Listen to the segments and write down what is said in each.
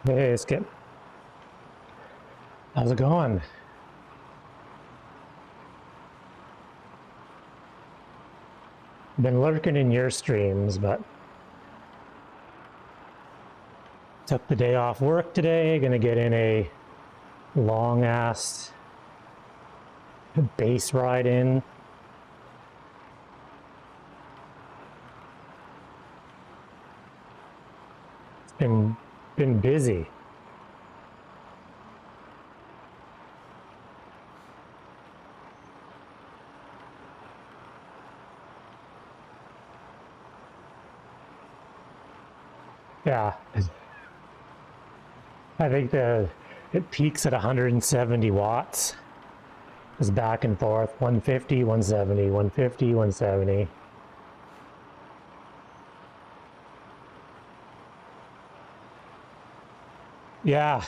Hey, Skip. How's it going? Been lurking in your streams, but took the day off work today. Gonna get in a long-ass base ride in. It's been busy. Yeah, I think it peaks at 170 watts. It's back and forth, 150, 170, 150, 170. Yeah,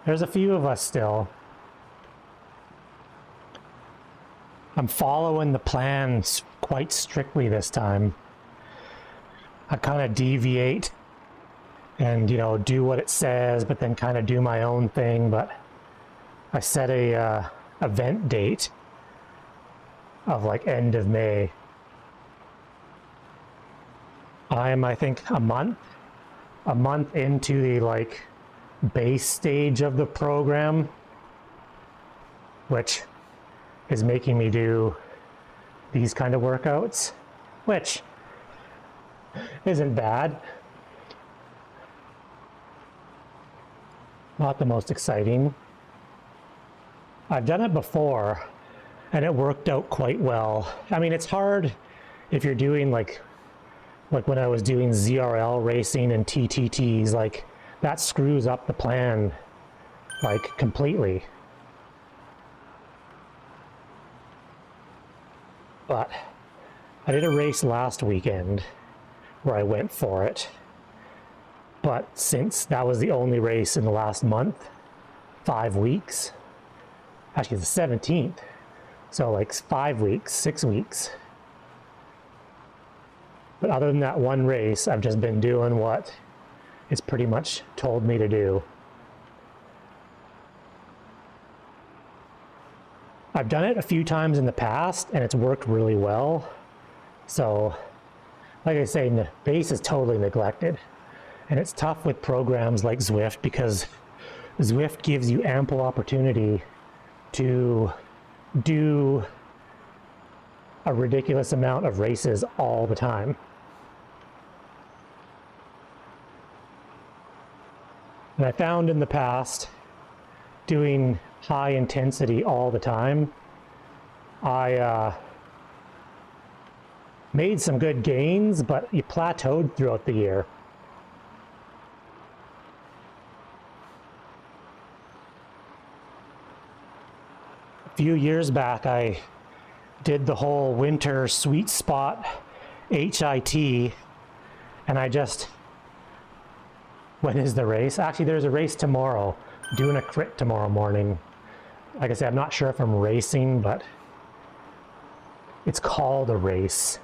there's a few of us still. I'm following the plans quite strictly this time. I kind of deviate and, do what it says, but then kind of do my own thing. But I set a event date of like end of May. I think a month into the like base stage of the program, which is making me do these kind of workouts, which isn't bad. Not the most exciting. I've done it before and it worked out quite well. I mean, it's hard if you're doing like when I was doing ZRL racing and TTTs, like that screws up the plan like completely. But I did a race last weekend where I went for it. But since that was the only race in the last month, 5 weeks, actually the 17th, so like 5 weeks, 6 weeks. But other than that one race, I've just been doing what it's pretty much told me to do. I've done it a few times in the past and it's worked really well. So, like I say, the base is totally neglected. And it's tough with programs like Zwift because Zwift gives you ample opportunity to do a ridiculous amount of races all the time. And I found in the past, doing high intensity all the time, I made some good gains, but you plateaued throughout the year. A few years back, I did the whole winter sweet spot HIT, and I just, when is the race? Actually, there's a race tomorrow. I'm doing a crit tomorrow morning. Like I said, I'm not sure if I'm racing, but it's called a race.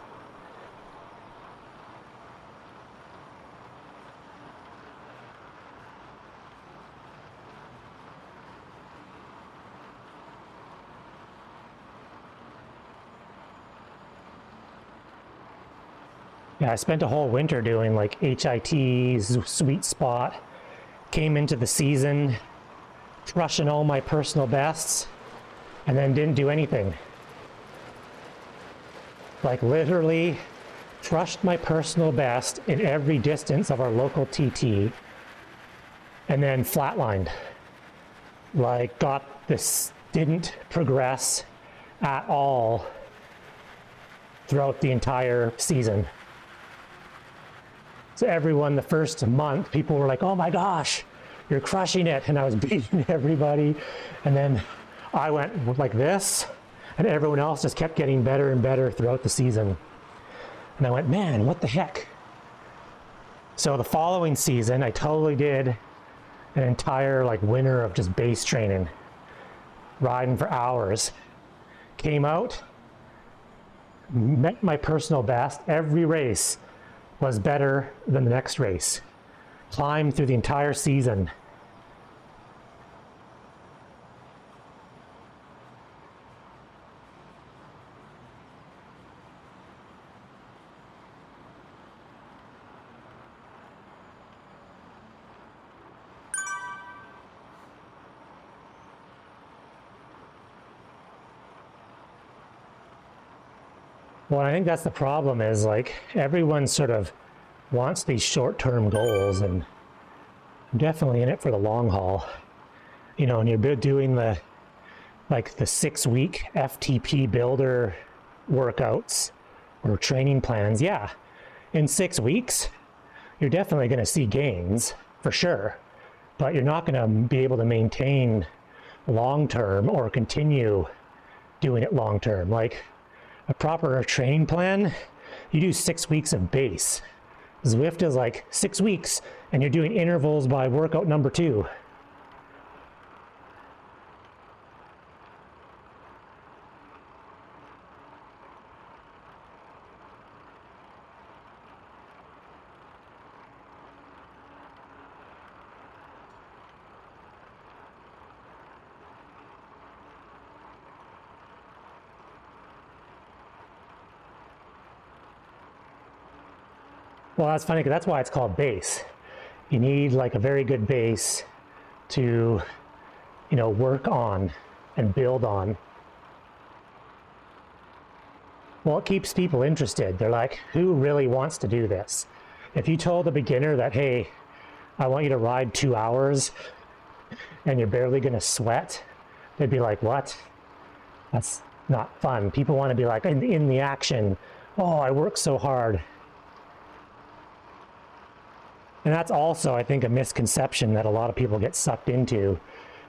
Yeah, I spent a whole winter doing like HITs, sweet spot, came into the season, crushing all my personal bests, and then didn't do anything. Like literally crushed my personal best in every distance of our local TT, and then flatlined. Like didn't progress at all throughout the entire season. So everyone, the first month, people were like, oh my gosh, you're crushing it. And I was beating everybody. And then I went like this, and everyone else just kept getting better and better throughout the season. And I went, man, what the heck? So the following season, I totally did an entire like winter of just base training, riding for hours. Came out, met my personal best every race, was better than the next race. Climbed through the entire season. Well, I think that's the problem is like everyone sort of wants these short-term goals, and I'm definitely in it for the long haul. You know, and you're doing the 6-week FTP builder workouts or training plans. Yeah, in 6 weeks, you're definitely going to see gains for sure, but you're not going to be able to maintain long-term or continue doing it long-term. Like a proper training plan, you do 6 weeks of base. Zwift is like 6 weeks and you're doing intervals by workout number 2. Well, that's funny because that's why it's called base. You need like a very good base to, you know, work on and build on. Well, it keeps people interested. They're like, who really wants to do this? If you told a beginner that, hey, I want you to ride 2 hours and you're barely going to sweat, they'd be like, what? That's not fun. People want to be like in the action. Oh, I work so hard. And that's also, I think, a misconception that a lot of people get sucked into,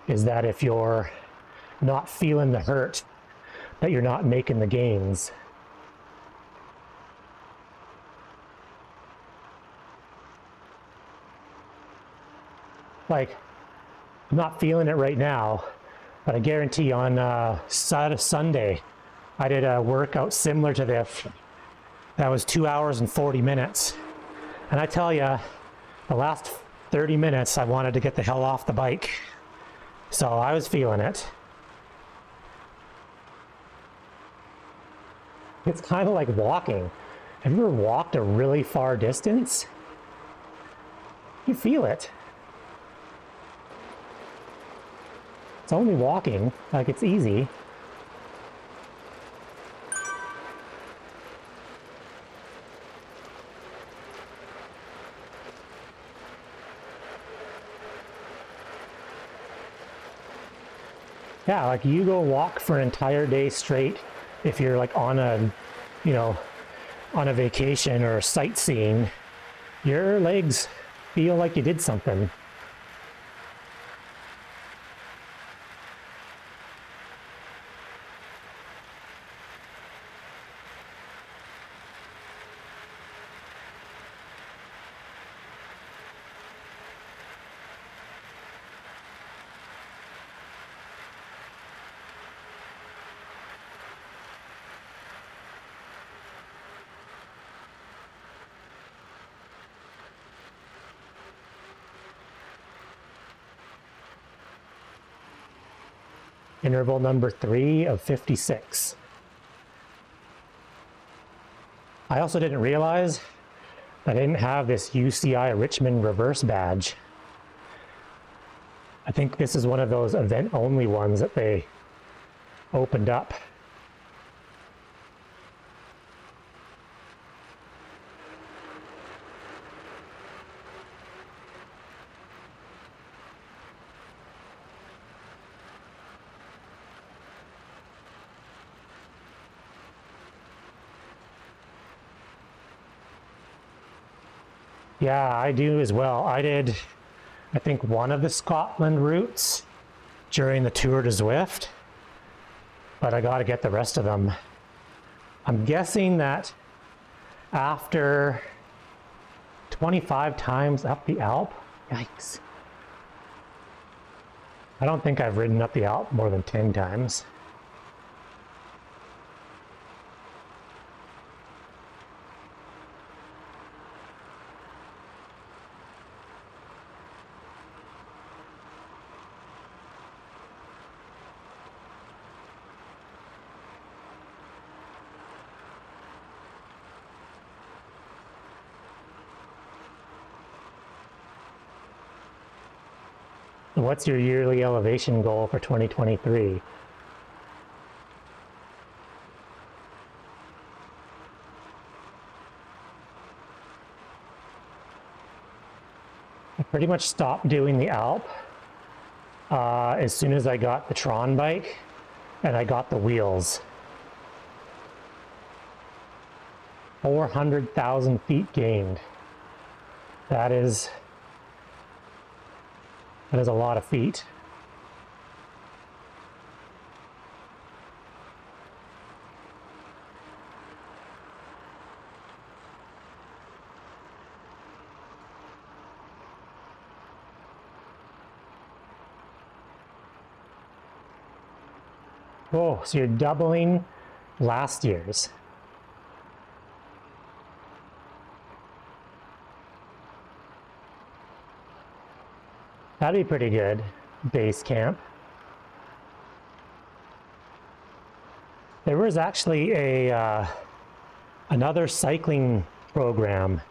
is that if you're not feeling the hurt, that you're not making the gains. Like, I'm not feeling it right now, but I guarantee on Sunday, I did a workout similar to this. That was 2 hours and 40 minutes. And I tell you, the last 30 minutes, I wanted to get the hell off the bike. So I was feeling it. It's kind of like walking. Have you ever walked a really far distance? You feel it. It's only walking, like it's easy. Yeah, like you go walk for an entire day straight if you're like on a, you know, on a vacation or sightseeing, your legs feel like you did something. Interval number 3 of 56. I also didn't realize that I didn't have this UCI Richmond reverse badge. I think this is one of those event-only ones that they opened up. Yeah, I do as well. I did, I think, one of the Scotland routes during the Tour de Zwift, but I got to get the rest of them. I'm guessing that after 25 times up the Alp, yikes. I don't think I've ridden up the Alp more than 10 times. What's your yearly elevation goal for 2023? I pretty much stopped doing the Alp as soon as I got the Tron bike and I got the wheels. 400,000 feet gained. That is a lot of feet. Oh, so you're doubling last year's. That'd be pretty good, base camp. There was actually another cycling program,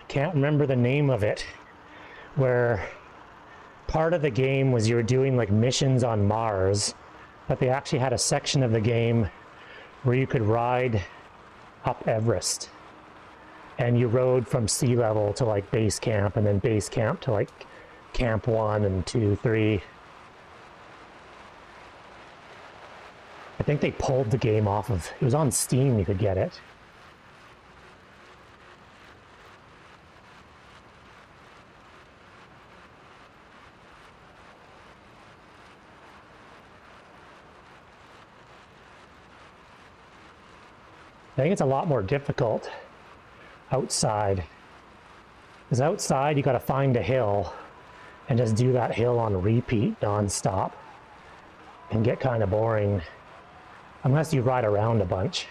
I can't remember the name of it, where part of the game was you were doing like missions on Mars, but they actually had a section of the game where you could ride up Everest. And you rode from sea level to like base camp, and then base camp to like camp 1 and 2, 3. I think they pulled the game off of, it was on Steam, you could get it. I think it's a lot more difficult outside. Because outside you got to find a hill and just do that hill on repeat non-stop. And get kind of boring unless you ride around a bunch.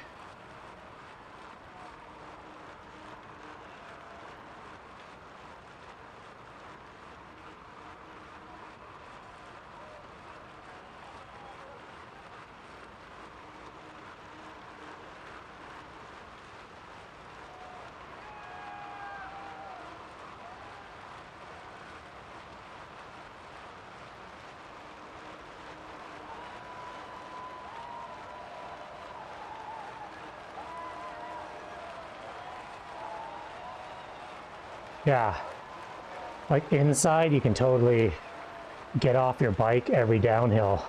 Yeah, like inside you can totally get off your bike every downhill.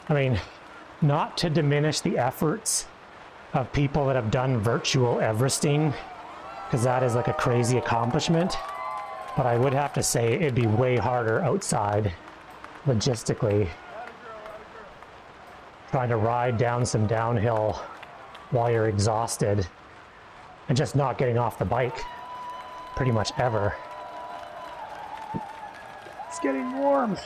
I mean, not to diminish the efforts of people that have done virtual Everesting, because that is like a crazy accomplishment, but I would have to say it'd be way harder outside, logistically. Trying to ride down some downhill while you're exhausted and just not getting off the bike pretty much ever. It's getting warm.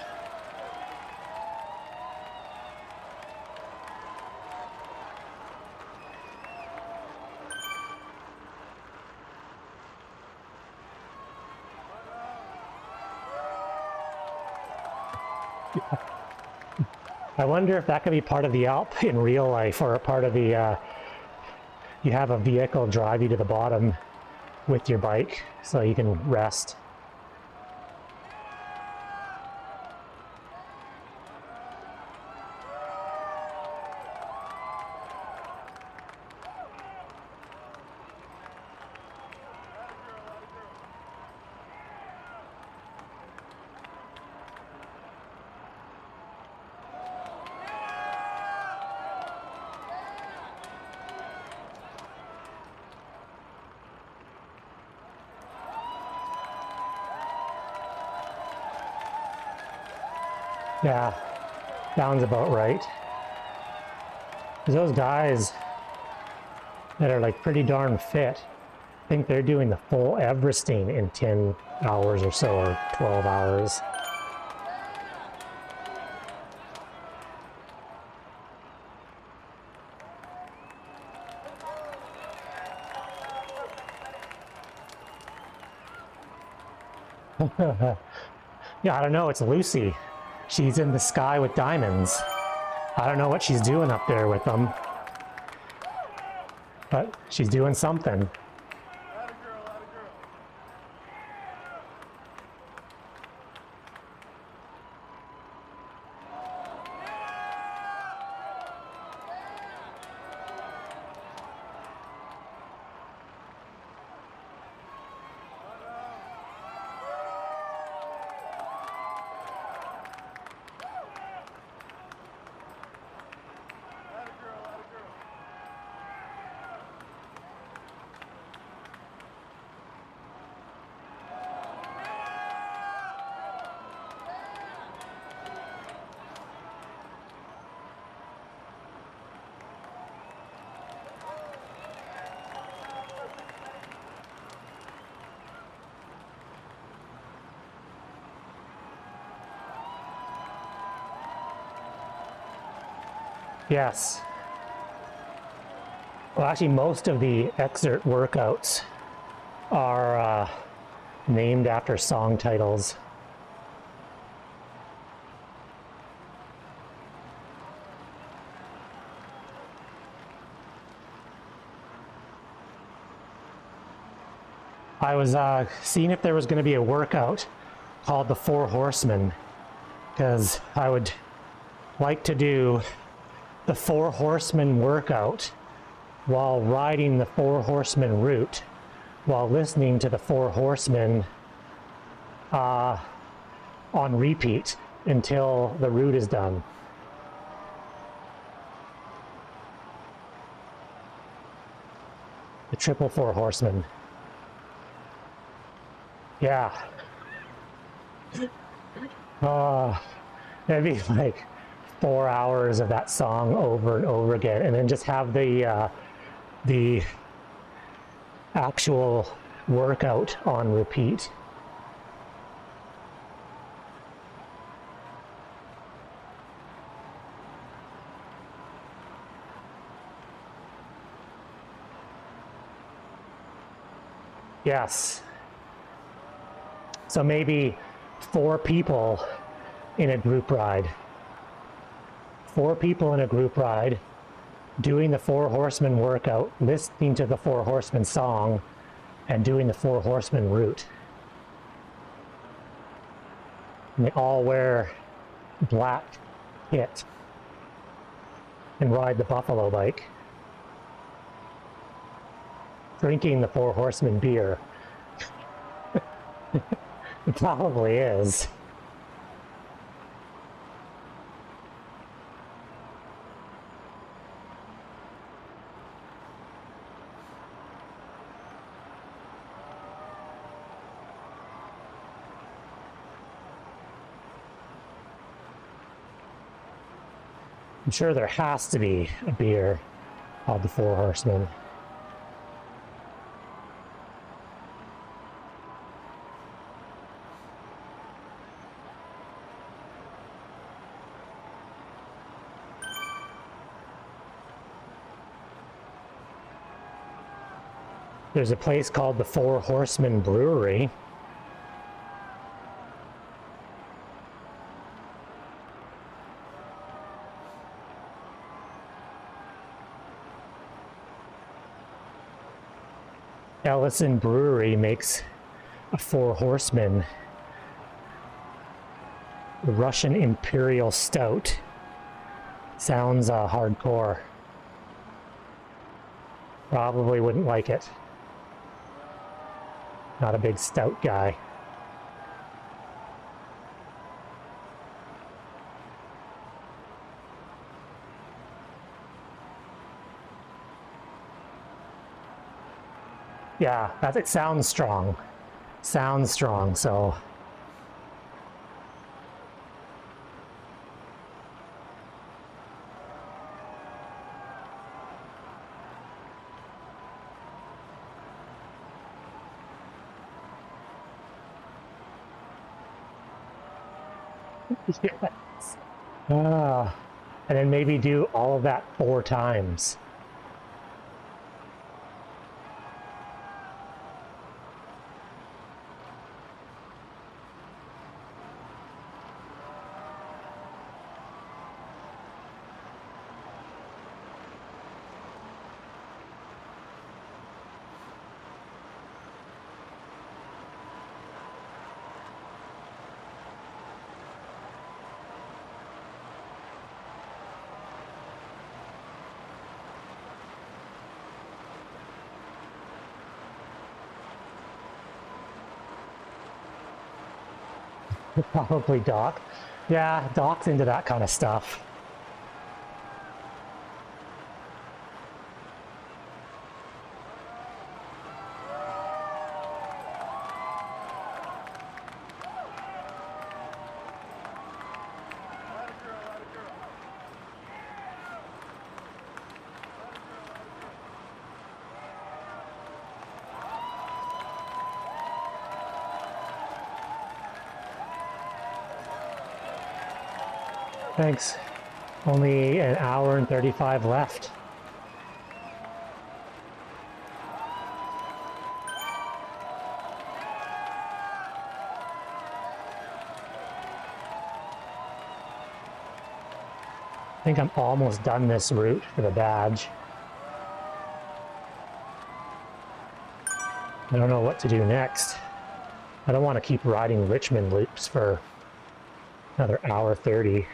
I wonder if that could be part of the Alp in real life, or a part of the, you have a vehicle drive you to the bottom with your bike so you can rest. Yeah, sounds about right. 'Cause those guys that are like pretty darn fit, I think they're doing the full Everesting in 10 hours or so, or 12 hours. Yeah, I don't know, it's Lucy. She's in the sky with diamonds. I don't know what she's doing up there with them, but she's doing something. Yes. Well, actually, most of the Xert workouts are named after song titles. I was seeing if there was going to be a workout called the Four Horsemen, because I would like to do the Four Horsemen workout while riding the Four Horsemen route, while listening to the Four Horsemen on repeat until the route is done. The triple Four Horsemen. Yeah. Maybe like 4 hours of that song over and over again, and then just have the actual workout on repeat. Yes. So maybe 4 people in a group ride. 4 people in a group ride doing the Four Horsemen workout, listening to the Four Horsemen song, and doing the Four Horsemen route. And they all wear black kit and ride the buffalo bike, drinking the Four Horsemen beer. It probably is. I'm sure there has to be a beer called the Four Horsemen. There's a place called the Four Horsemen Brewery. Ellison Brewery makes a Four Horsemen Russian Imperial Stout. Sounds hardcore. Probably wouldn't like it. Not a big stout guy. Yeah, it sounds strong. Sounds strong, so. Yes. And then maybe do all of that 4 times. Probably Doc. Yeah, Doc's into that kind of stuff. Thanks. Only an hour and 35 left. I think I'm almost done this route for the badge. I don't know what to do next. I don't want to keep riding Richmond loops for another hour 30.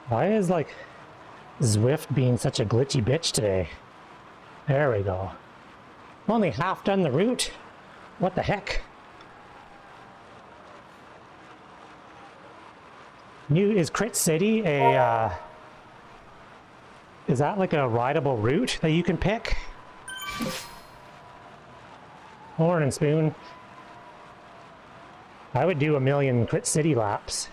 Why is like Zwift being such a glitchy bitch today? There we go. I'm only half done the route. What the heck? Is Crit City a is that like a rideable route that you can pick? Horn and Spoon. I would do 1,000,000 Crit City laps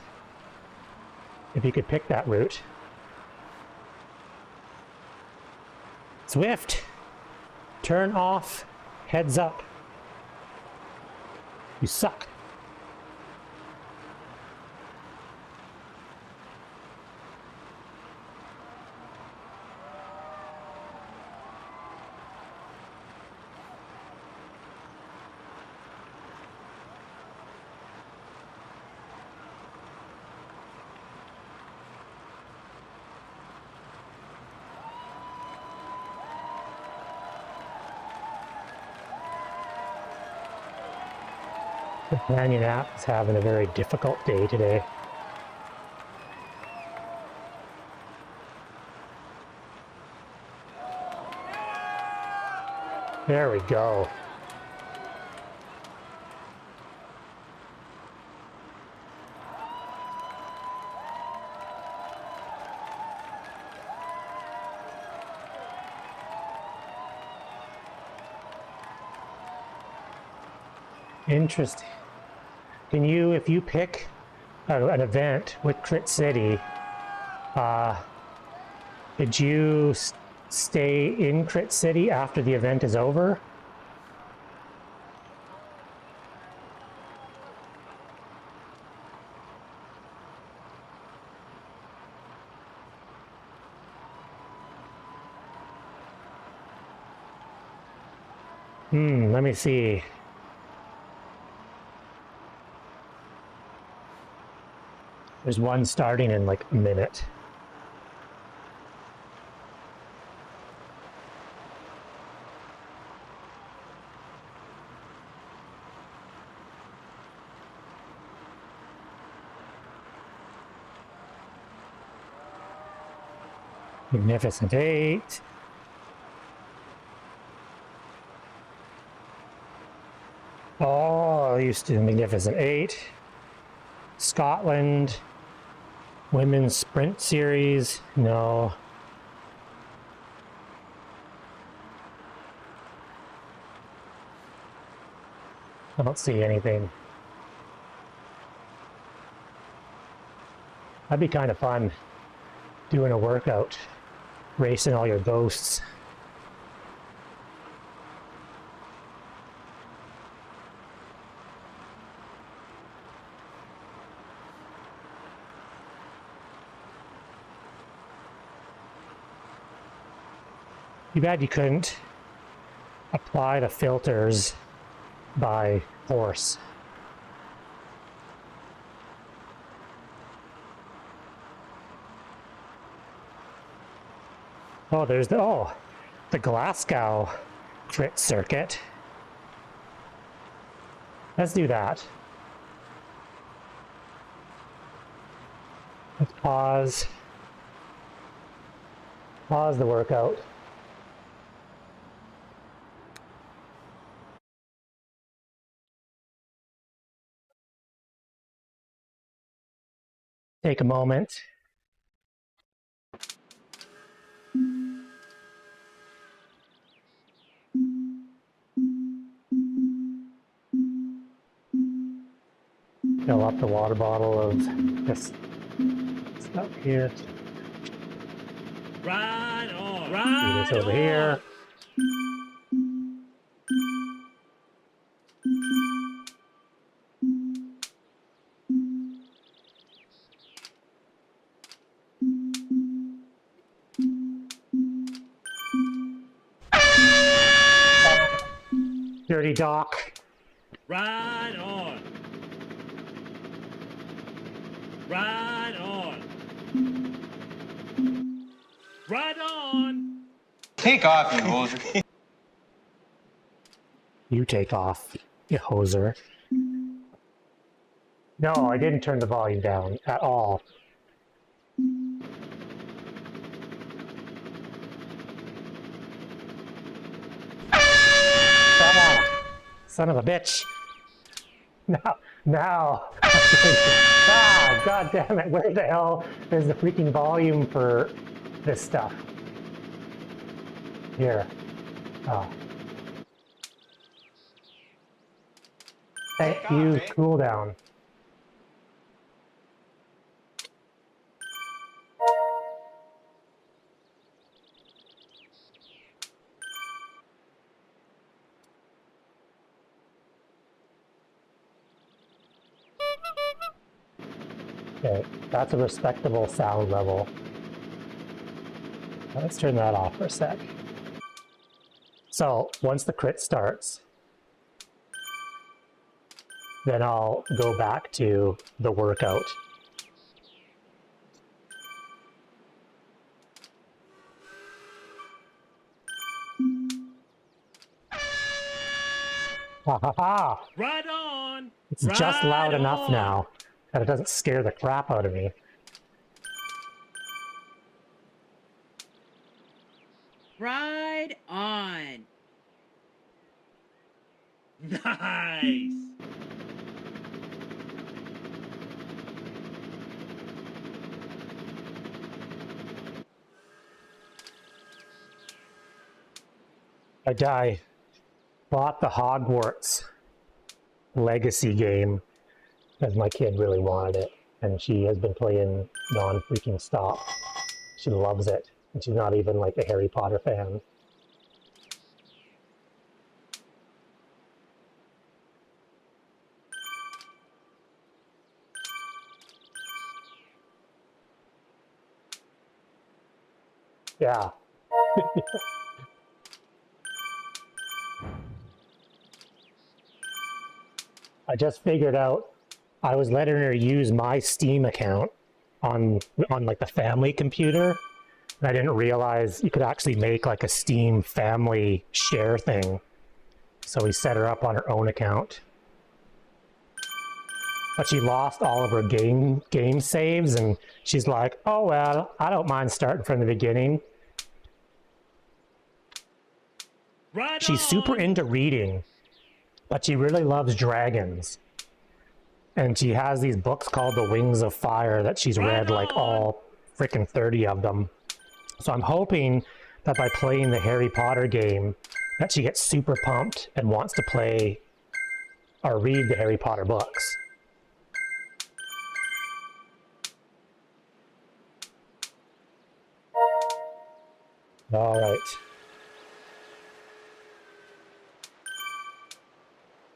if you could pick that route. Zwift, turn off, heads up. You suck. The Canyon app is having a very difficult day today. There we go. Interesting. Can you, if you pick an event with Crit City, did you stay in Crit City after the event is over? Let me see. There's one starting in like a minute. Magnificent Eight. Oh, used to Magnificent Eight. Scotland. Women's Sprint Series. No. I don't see anything. That'd be kind of fun, doing a workout, racing all your ghosts. Too bad you couldn't apply the filters by horse. Oh, there's the Glasgow crit circuit. Let's do that. Let's pause the workout. Take a moment. fill up the water bottle of this stuff here. Right on. Do Right this over on. here. Dirty Doc. Right on. Right on. Right on. Take off, you hoser. You take off, you hoser. No, I didn't turn the volume down at all. Ah, son of a bitch. Now. Ah, god damn it. Where the hell is the freaking volume for this stuff? Here. Oh. Thank you, cooldown. Okay, that's a respectable sound level. Let's turn that off for a sec. So, once the crit starts, then I'll go back to the workout. Ha ha ha! Right on. It's just loud enough now that it doesn't scare the crap out of me. Ride on. Nice. I bought the Hogwarts Legacy game because my kid really wanted it, and she has been playing non-freaking stop. She loves it, and she's not even like a Harry Potter fan. Yeah. I just figured out I was letting her use my Steam account on like the family computer, and I didn't realize you could actually make like a Steam family share thing. So we set her up on her own account. But she lost all of her game saves, and she's like, "Oh well, I don't mind starting from the beginning." Right She's on. super into reading, but she really loves dragons. And she has these books called The Wings of Fire that she's read like all freaking 30 of them. So I'm hoping that by playing the Harry Potter game that she gets super pumped and wants to play or read the Harry Potter books. All right.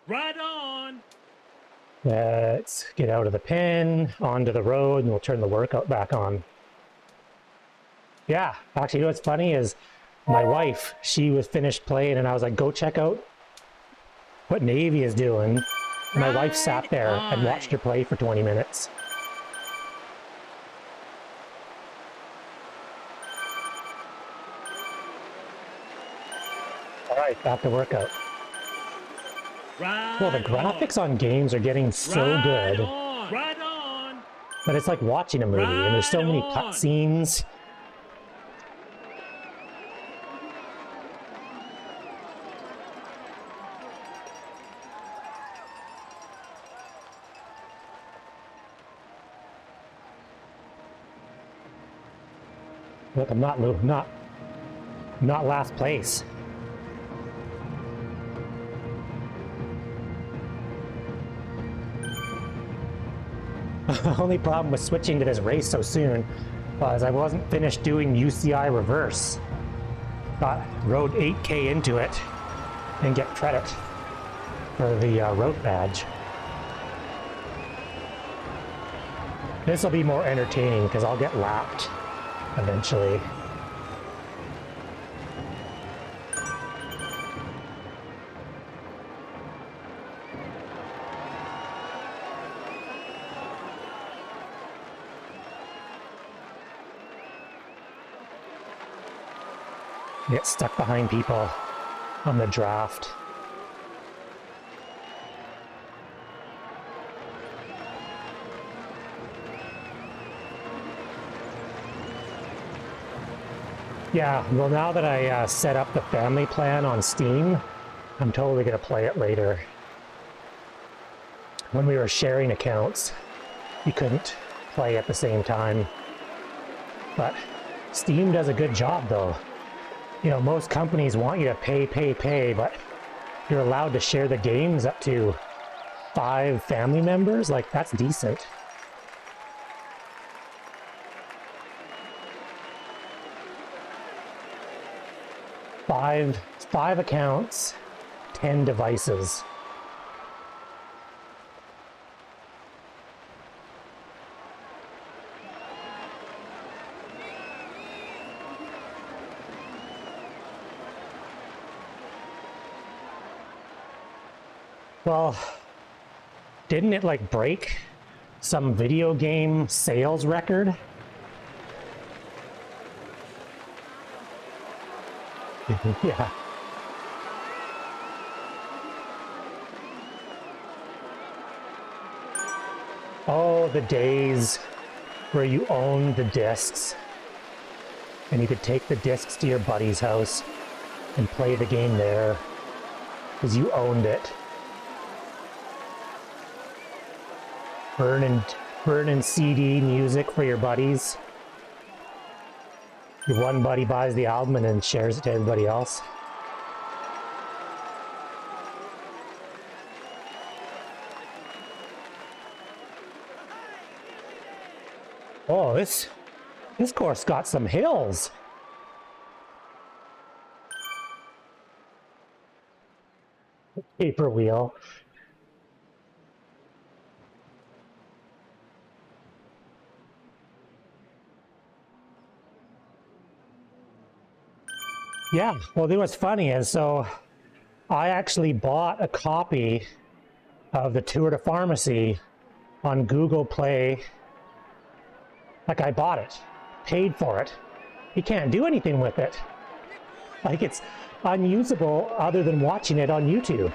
Right on. Let's get out of the pen, onto the road, and we'll turn the workout back on. Yeah, actually, you know what's funny is my wife, she was finished playing, and I was like, go check out what Navy is doing. And my wife sat there and watched her play for 20 minutes. All right, back to workout. Right Well, the graphics on games are getting so good, Right on. but it's like watching a movie, and there's so many cutscenes. Look, I'm not last place. The only problem with switching to this race so soon was I wasn't finished doing UCI reverse. Rode 8K into it and get credit for the road badge. This will be more entertaining because I'll get lapped eventually. Get stuck behind people on the draft. Yeah, well, now that I set up the family plan on Steam, I'm totally going to play it later. When we were sharing accounts, you couldn't play at the same time. But Steam does a good job, though. You know, most companies want you to pay, but you're allowed to share the games up to 5 family members. Like, that's decent. Five accounts, 10 devices. Well, didn't it like break some video game sales record? Yeah. Oh, the days where you owned the discs and you could take the discs to your buddy's house and play the game there because you owned it. Burning CD music for your buddies. Your one buddy buys the album and then shares it to everybody else. Oh, this course got some hills. Paper wheel. Yeah, well, it was funny, and so I actually bought a copy of the Tour de Pharmacy on Google Play. Like, I bought it, paid for it. You can't do anything with it. Like, it's unusable other than watching it on YouTube.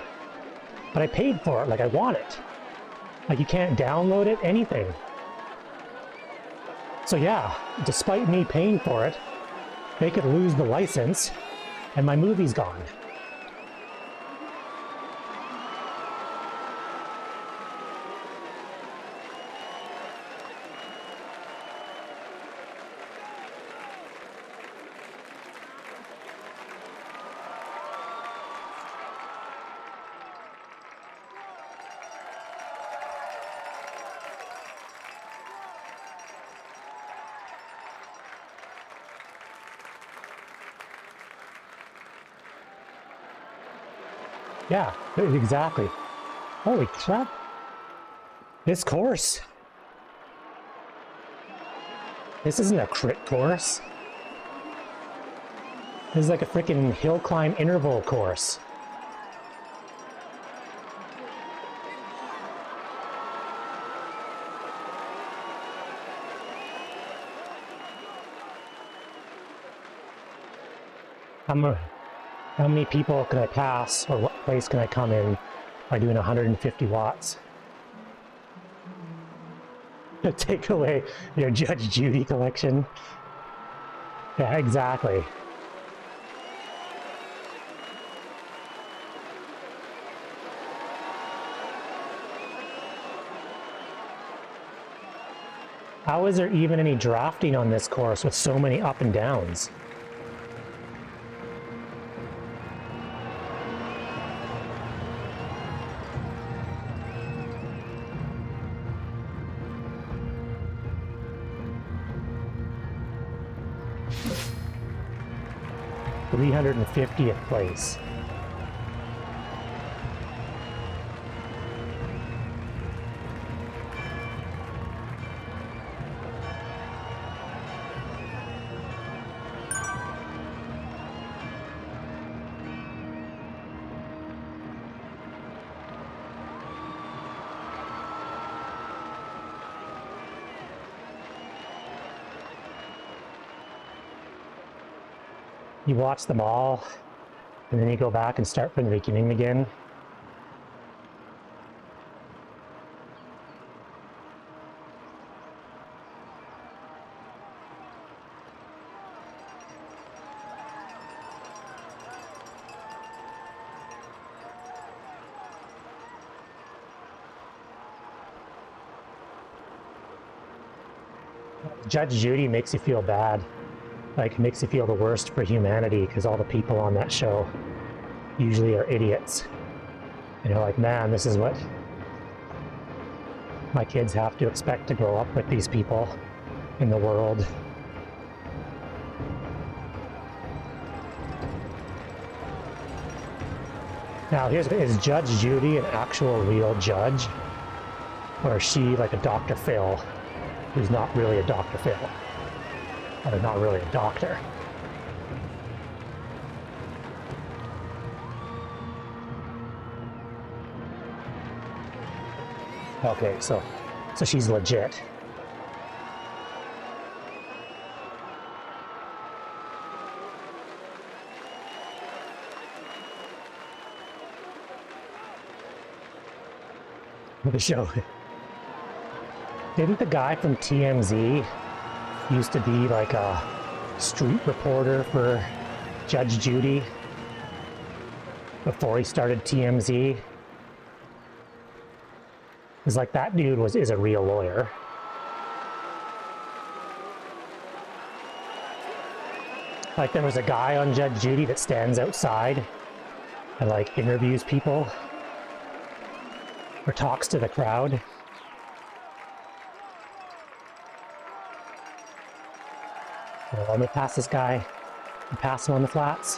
But I paid for it, like I want it. Like, you can't download it, anything. So yeah, despite me paying for it, they could lose the license and my movie's gone. Yeah, exactly. Holy crap. This course. This isn't a crit course. This is like a freaking hill climb interval course. How many people can I pass, or what place can I come in by doing 150 watts? Take away your Judge Judy collection. Yeah, exactly. How is there even any drafting on this course with so many up and downs? 350th place. You watch them all, and then you go back and start from the beginning again. Judge Judy makes you feel bad. Like, makes you feel the worst for humanity, because all the people on that show usually are idiots. And you're like, man, this is what my kids have to expect to grow up with, these people in the world. Now, is Judge Judy an actual real judge? Or is she like a Dr. Phil, who's not really a Dr. Phil? Or not really a doctor? Okay, so she's legit. The show. Didn't the guy from TMZ used to be like a street reporter for Judge Judy before he started TMZ? It's like that dude is a real lawyer. Like, there was a guy on Judge Judy that stands outside and like interviews people or talks to the crowd. Well, let me pass this guy and pass him on the flats.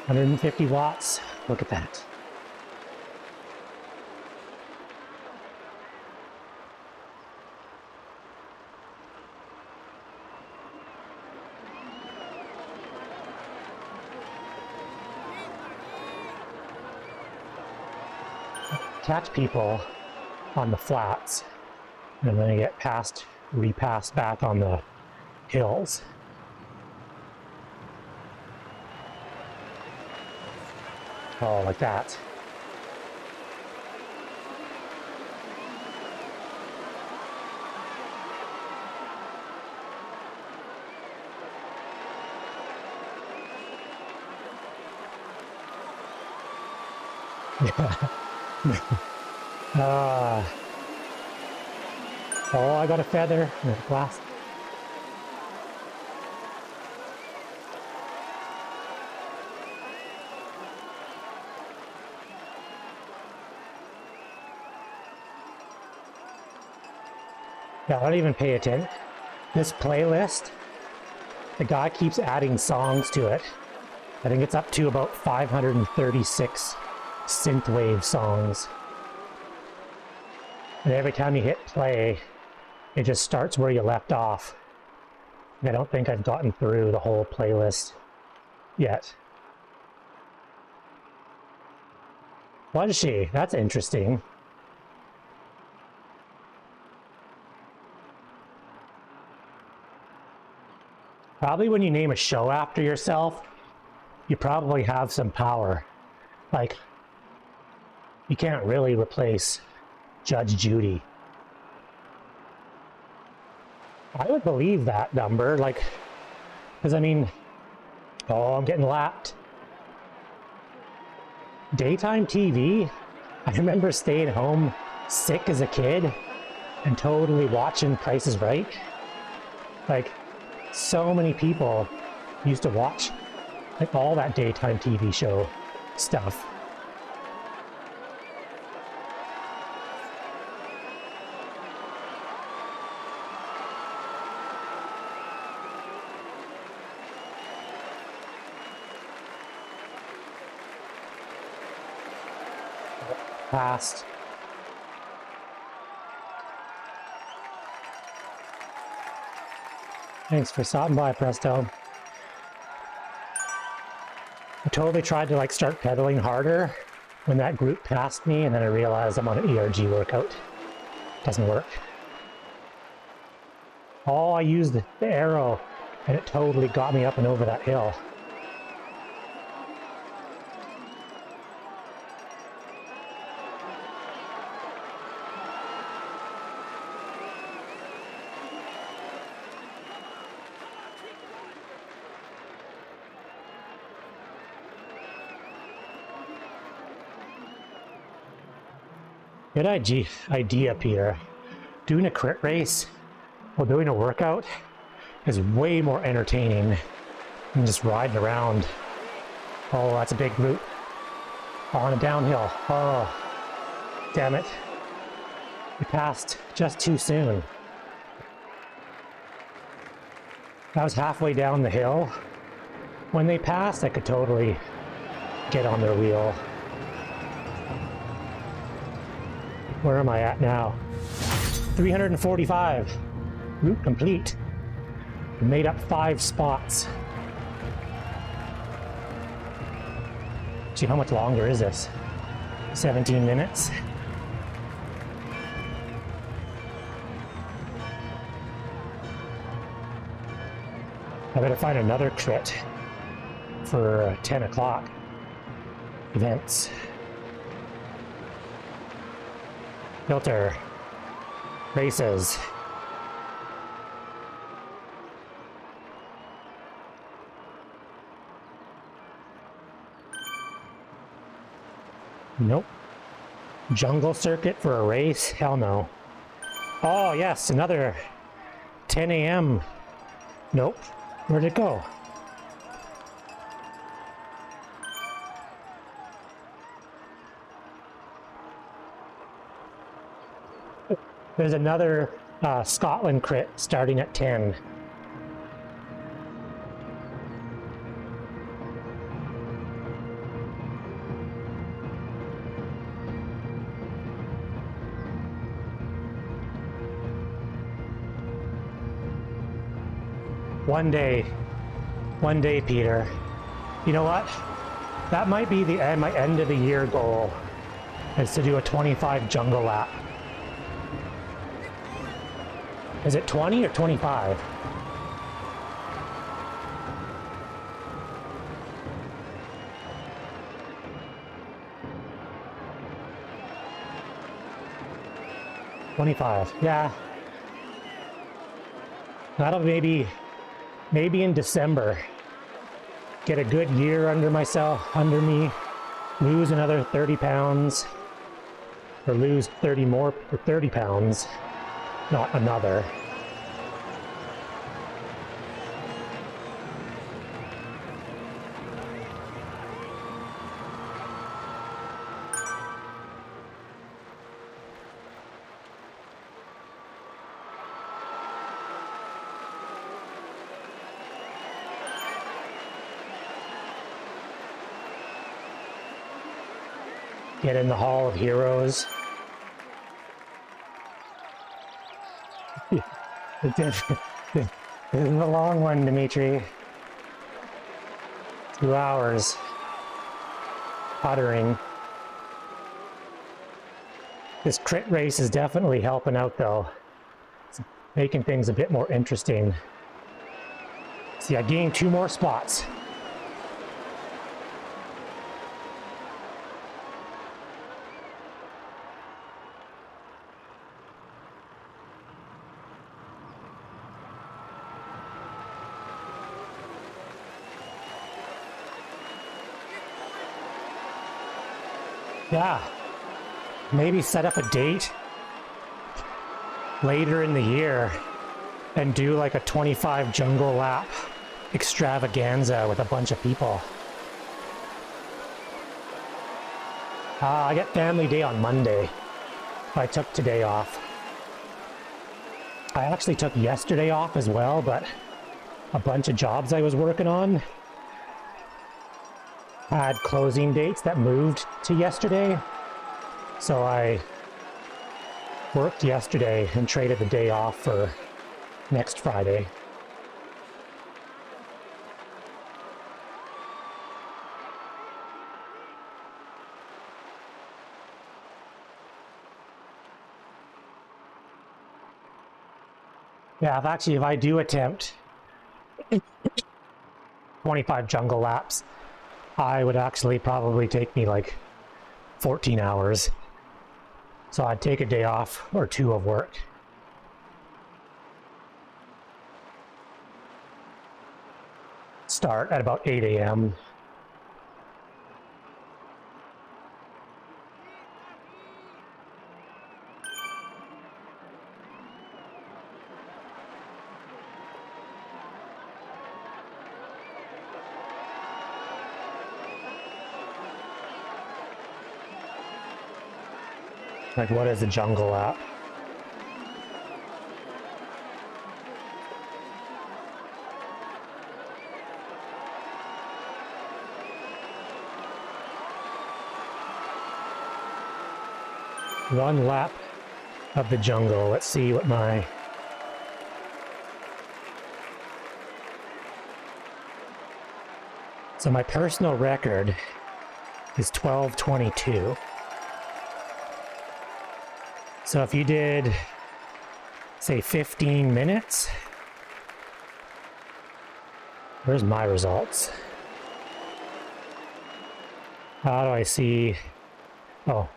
150 watts. Look at that. Catch people on the flats, and then they get repassed back on the hills. Oh, like that. Oh, I got a feather and a glass. Yeah, I don't even pay attention. This playlist, the guy keeps adding songs to it. I think it's up to about 536 synthwave songs. And every time you hit play, it just starts where you left off. And I don't think I've gotten through the whole playlist yet. Was she? That's interesting. Probably when you name a show after yourself, you probably have some power. Like, you can't really replace Judge Judy. I would believe that number, like, because I mean, oh, I'm getting lapped. Daytime TV, I remember staying home sick as a kid and totally watching Price is Right. Like, so many people used to watch like all that daytime TV show stuff. passed. Thanks for stopping by, Presto. I totally tried to like start pedaling harder when that group passed me, and then I realized I'm on an ERG workout. Doesn't work. Oh, I used the arrow, and it totally got me up and over that hill. Good idea, Peter. Doing a crit race while doing a workout is way more entertaining than just riding around. Oh, that's a big route. On a downhill. Oh, damn it. We passed just too soon. I was halfway down the hill. When they passed, I could totally get on their wheel. Where am I at now? 345. Route complete. We made up 5 spots. Gee, how much longer is this? 17 minutes? I better find another crit for 10 o'clock events. Filter. Races. Nope. Jungle circuit for a race? Hell no. Oh yes, another 10 a.m. Nope. Where'd it go? There's another Scotland crit starting at 10. One day, Peter. You know what? That might be my end of the year goal, is to do a 25 jungle lap. Is it 20 or 25? Yeah. That'll maybe in December. Get a good year under me, lose another 30 pounds, or lose 30 pounds. Not another. Get in the Hall of Heroes. This is a long one, Dimitri. 2 hours. Puttering. This crit race is definitely helping out, though. It's making things a bit more interesting. See, I gained 2 more spots. Yeah, maybe set up a date later in the year and do like a 25 jungle lap extravaganza with a bunch of people. I get family day on Monday. I took today off. I actually took yesterday off as well, but a bunch of jobs I was working on had closing dates that moved to yesterday. So I worked yesterday and traded the day off for next Friday. Yeah, if I do attempt 25 jungle laps, I would actually probably take me like 14 hours. So I'd take a day off or two of work. Start at about 8 a.m. Like, what is a jungle app? One lap of the jungle. Let's see what my... So my personal record is 12:22. So if you did, say, 15 minutes, where's my results? How do I see? Oh.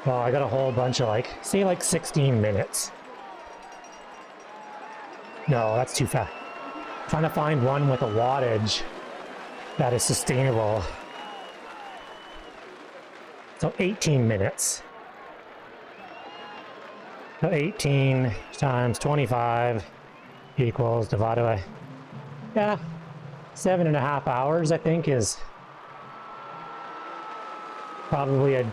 Well, I got a whole bunch of say 16 minutes. No, that's too fast. Trying to find one with a wattage that is sustainable. So 18 minutes. So 18 times 25 equals, divided by, yeah, 7.5 hours, I think, is probably a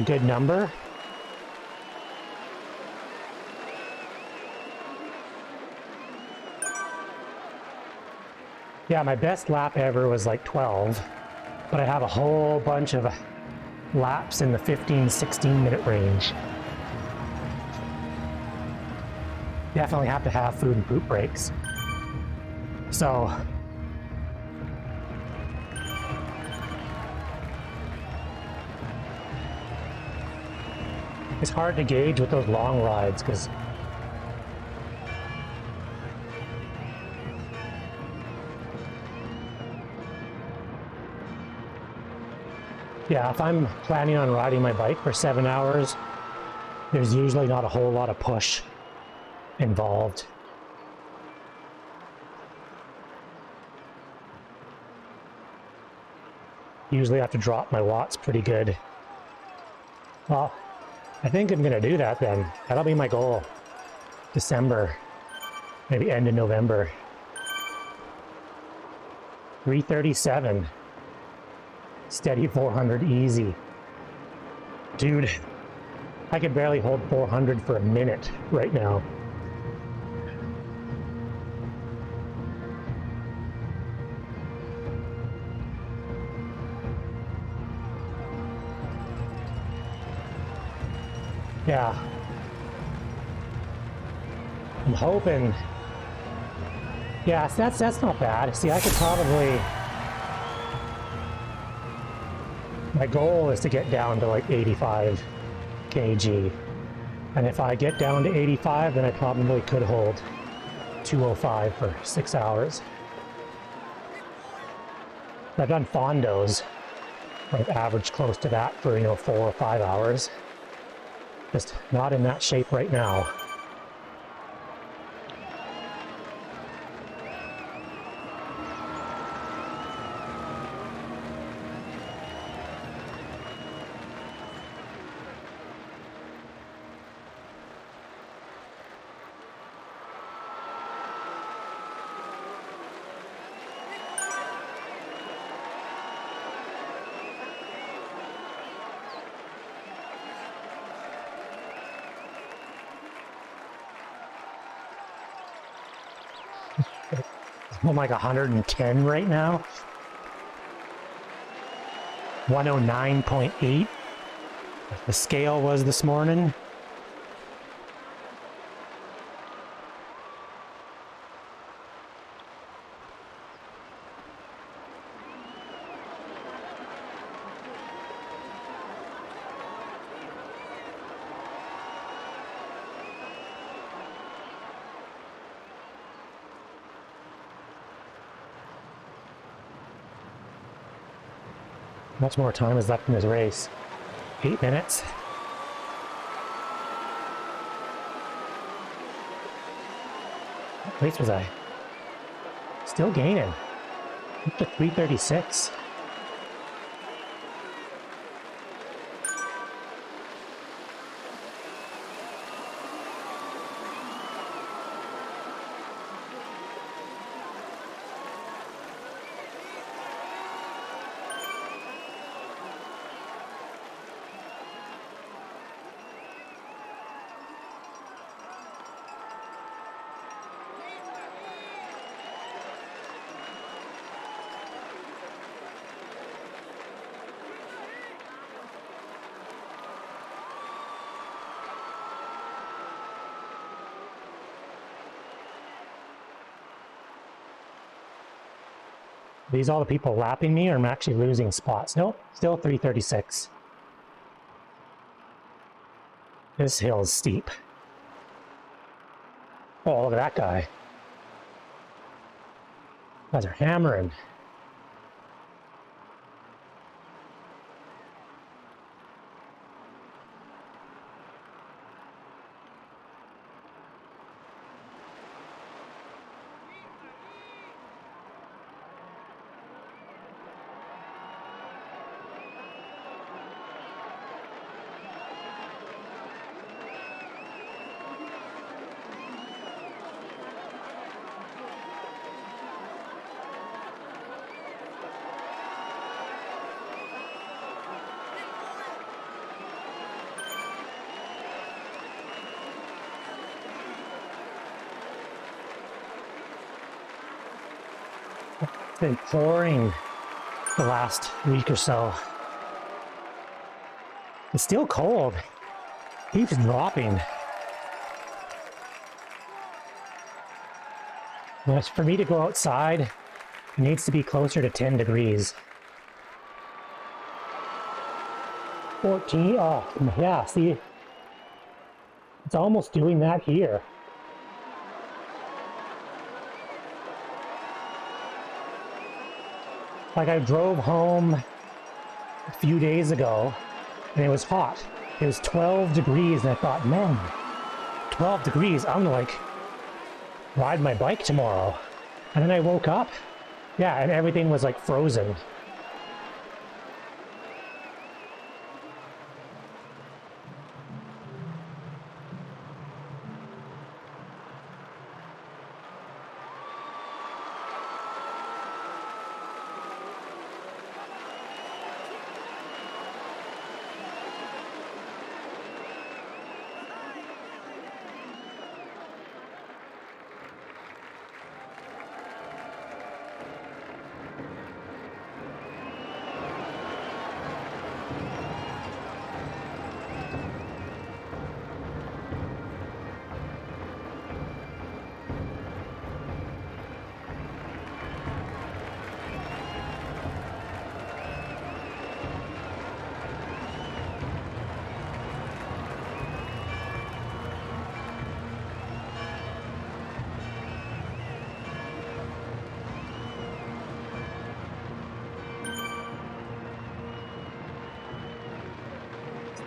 good number. Yeah, my best lap ever was like 12, but I have a whole bunch of laps in the 15-16 minute range. Definitely have to have food and poop breaks. So it's hard to gauge with those long rides because yeah, if I'm planning on riding my bike for 7 hours, there's usually not a whole lot of push involved. Usually I have to drop my watts pretty good. Well, I think I'm gonna do that then. That'll be my goal. December, maybe end of November. 337. Steady 400 easy. Dude, I could barely hold 400 for a minute right now. Yeah. I'm hoping. Yeah, so that's not bad. See, I could probably. My goal is to get down to like 85 kg. And if I get down to 85, then I probably could hold 205 for 6 hours. I've done fondos, I've averaged close to that for 4 or 5 hours. Just not in that shape right now. I'm like 110 right now. 109.8. The scale was this morning. Much more time is left in this race. 8 minutes. What place was I? Still gaining. Up to 336. These all the people lapping me, or I'm actually losing spots? Nope, still 336. This hill is steep. Oh, look at that guy. Guys are hammering. It's been pouring the last week or so. It's still cold. Keeps dropping. But for me to go outside, it needs to be closer to 10 degrees. 14, oh yeah, see? It's almost doing that here. Like I drove home a few days ago and it was hot. It was 12 degrees and I thought, man, 12 degrees, I'm gonna like ride my bike tomorrow. And then I woke up, yeah, and everything was like frozen.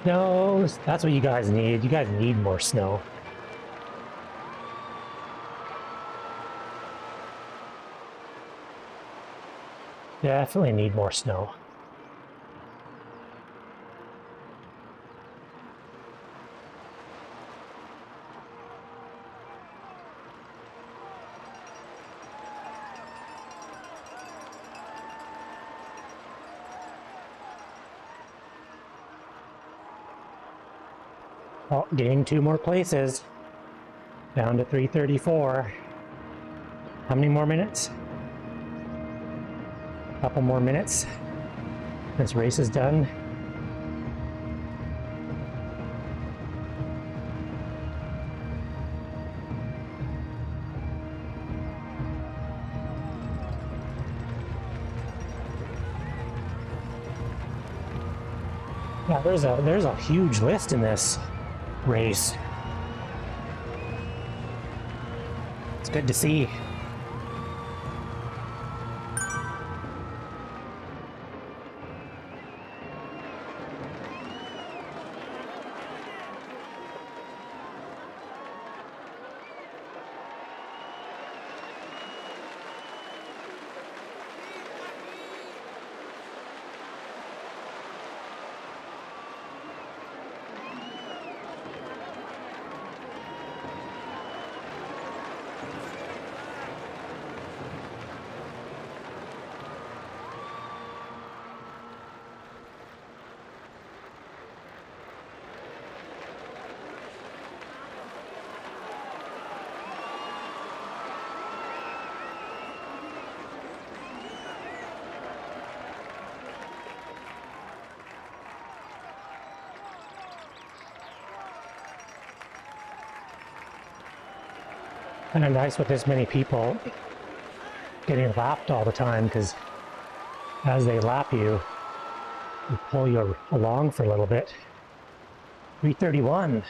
Snow, that's what you guys need. You guys need more snow. Definitely need more snow. Oh, getting 2 more places. Down to 334. How many more minutes? Couple more minutes. This race is done. Yeah, there's a huge list in this race. It's good to see. Kind of nice with this many people getting lapped all the time, because as they lap you, they pull you along for a little bit. 331.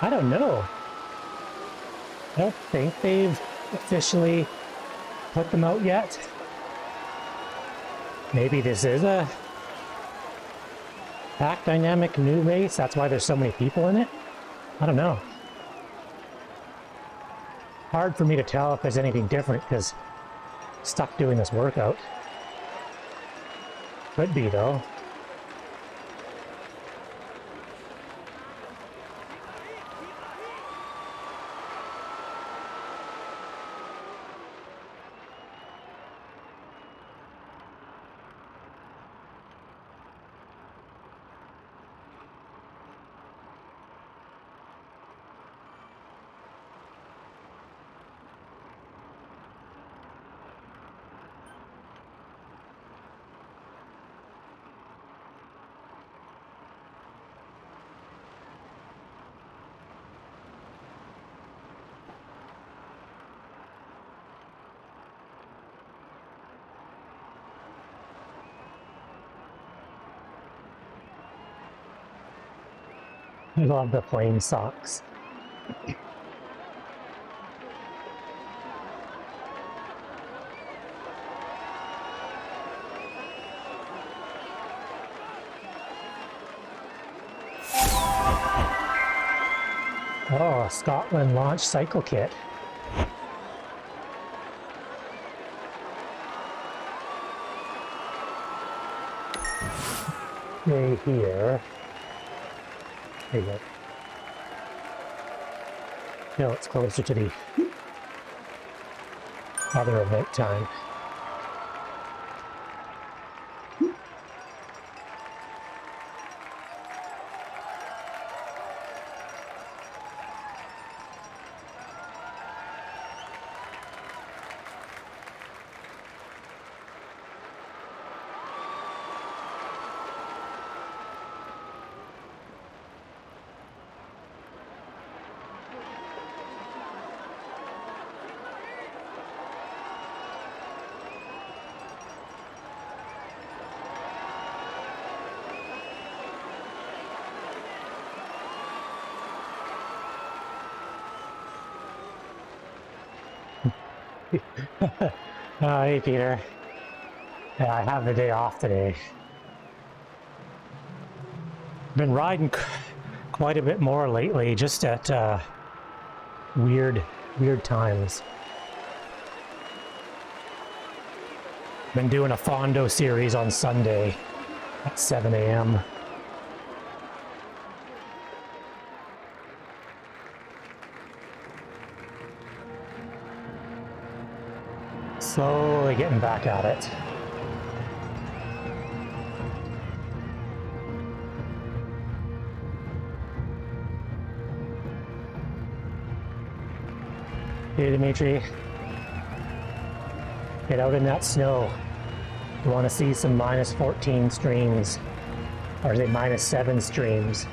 I don't know. I don't think they've officially put them out yet. Maybe this is a pack dynamic new race. That's why there's so many people in it. I don't know. Hard for me to tell if there's anything different because stuck doing this workout. Could be though. I love the flame socks. Oh, Scotland launch cycle kit. Okay, here. There you go. No, it's closer to the other event time. Hey Peter. Yeah, I have the day off today. Been riding quite a bit more lately, just at weird times. Been doing a Fondo series on Sunday at 7 a.m. Slowly getting back at it. Hey, Dimitri. Get out in that snow. You want to see some minus 14 streams, or is it minus 7 streams?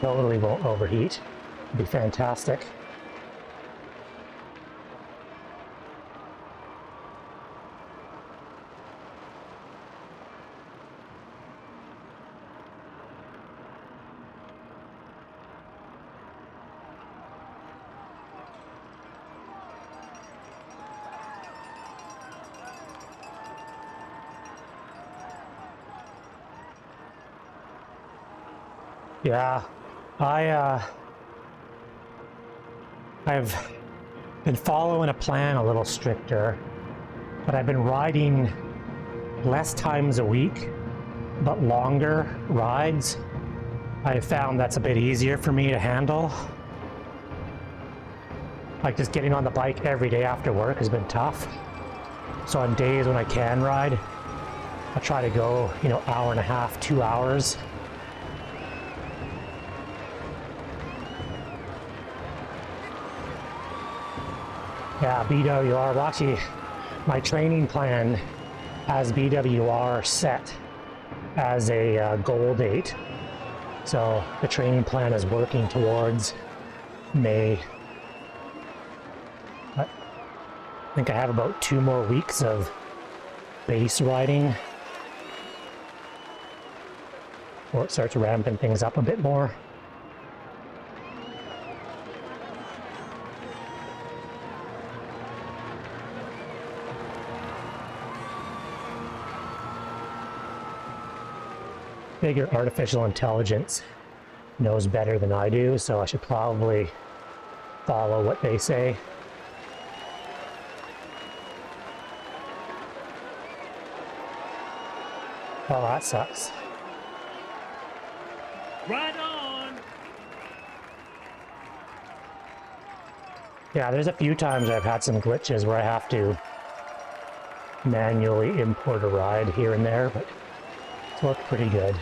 Totally won't overheat. It'd be fantastic. Yeah, I've been following a plan a little stricter, but I've been riding less times a week, but longer rides. I found that's a bit easier for me to handle. Like just getting on the bike every day after work has been tough. So on days when I can ride, I try to go, hour and a half, 2 hours. Yeah, BWR. Well, actually, my training plan has BWR set as a goal date. So the training plan is working towards May. I think I have about 2 more weeks of base riding before it starts ramping things up a bit more. Figure artificial intelligence knows better than I do, so I should probably follow what they say. Oh, that sucks. Right on. Yeah, there's a few times I've had some glitches where I have to manually import a ride here and there, but it's worked pretty good.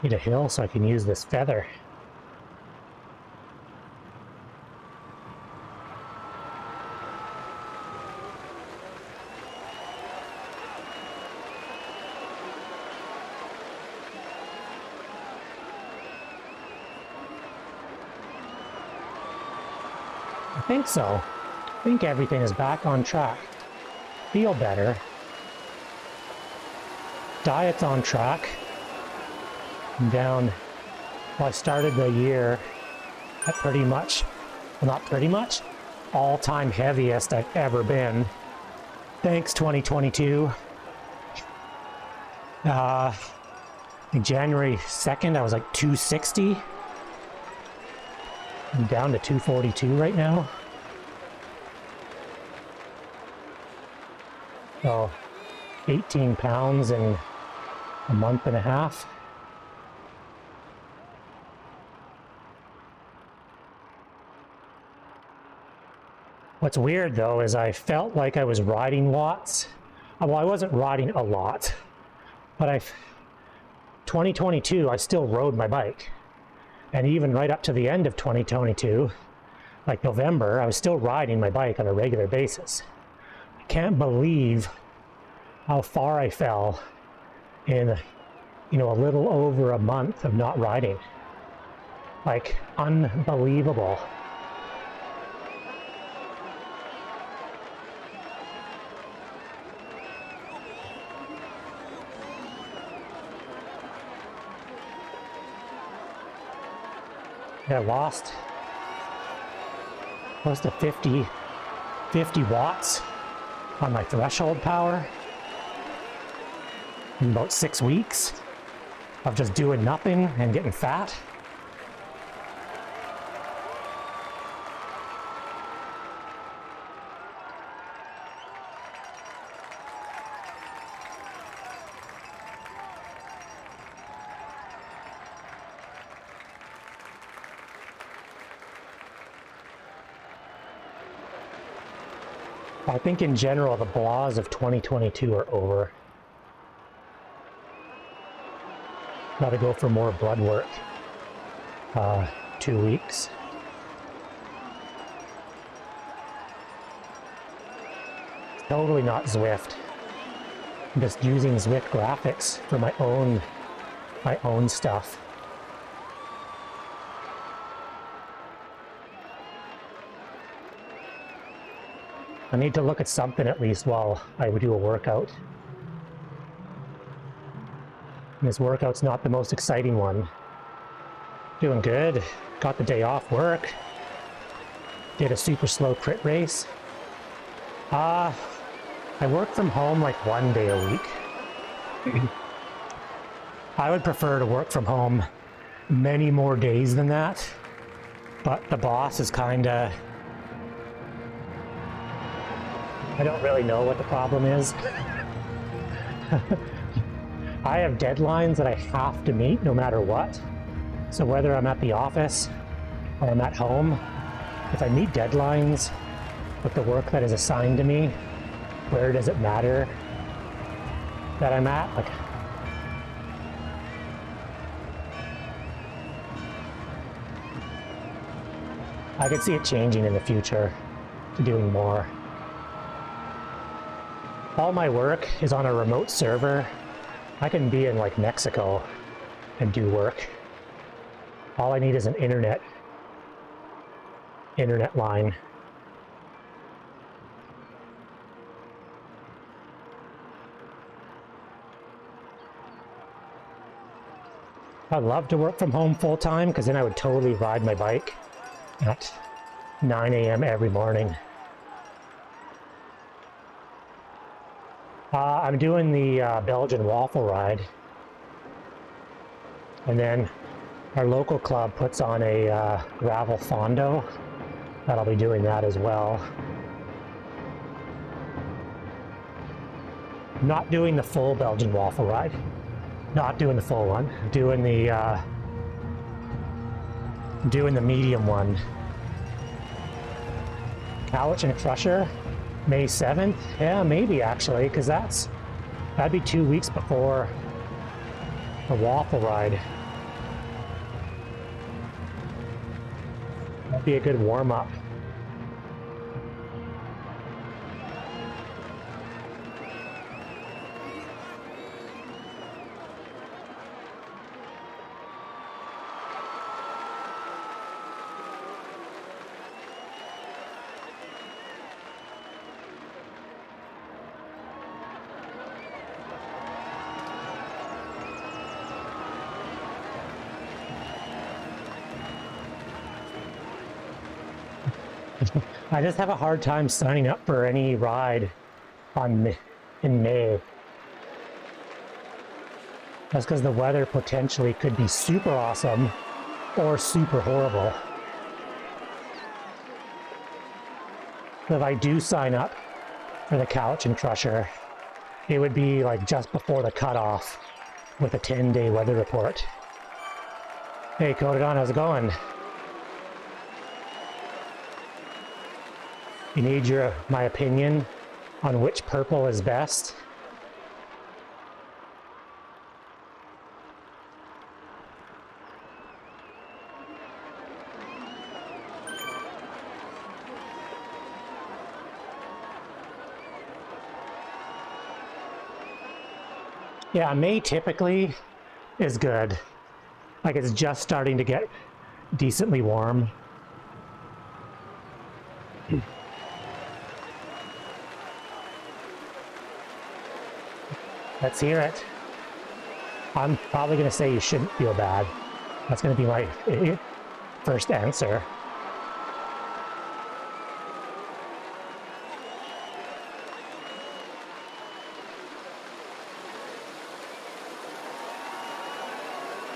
Need a hill so I can use this feather. I think so. I think everything is back on track. Feel better. Diet's on track. I'm down. Well, I started the year at pretty much, well, not pretty much, all-time heaviest I've ever been. Thanks, 2022. January 2nd, I was like 260. I'm down to 242 right now. So, 18 pounds in a month and a half. What's weird though is I felt like I was riding lots. Well, I wasn't riding a lot, but 2022, I still rode my bike. And even right up to the end of 2022, like November, I was still riding my bike on a regular basis. I can't believe how far I fell in, a little over a month of not riding. Like, unbelievable. I lost close to 50 watts on my threshold power in about 6 weeks of just doing nothing and getting fat. I think in general the blahs of 2022 are over. Gotta go for more blood work. 2 weeks. Totally not Zwift. I'm just using Zwift graphics for my own stuff. I need to look at something at least while I would do a workout. And this workout's not the most exciting one. Doing good. Got the day off work. Did a super slow crit race. I work from home like 1 day a week. I would prefer to work from home many more days than that. But the boss is kinda... I don't really know what the problem is. I have deadlines that I have to meet no matter what. So whether I'm at the office or I'm at home, if I meet deadlines with the work that is assigned to me, where does it matter that I'm at? Like, I could see it changing in the future to doing more. All my work is on a remote server. I can be in like Mexico and do work. All I need is an internet line. I'd love to work from home full time because then I would totally ride my bike at 9 a.m. every morning. I'm doing the Belgian waffle ride, and then our local club puts on a gravel fondo, that I'll be doing that as well. Not doing the full Belgian waffle ride, not doing the full one, doing the medium one. Couch and Crusher, May 7th? Yeah, maybe actually, because that'd be 2 weeks before the waffle ride. That'd be a good warm-up. I just have a hard time signing up for any ride in May. That's because the weather potentially could be super awesome or super horrible. But if I do sign up for the Couch and Crusher, it would be like just before the cutoff with a 10-day weather report. Hey, Codadon, how's it going? You need my opinion on which purple is best? Yeah, May typically is good. Like it's just starting to get decently warm. Let's hear it. I'm probably going to say you shouldn't feel bad. That's going to be first answer.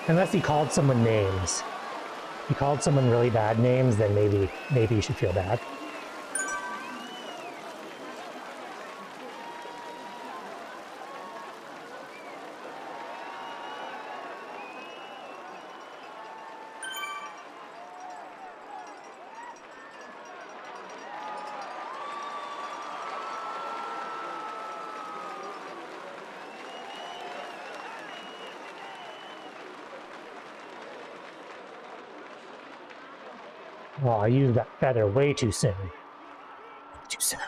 Unless he called someone names. If he called someone really bad names, then maybe you should feel bad. Oh, I used that feather way too soon. Too soon.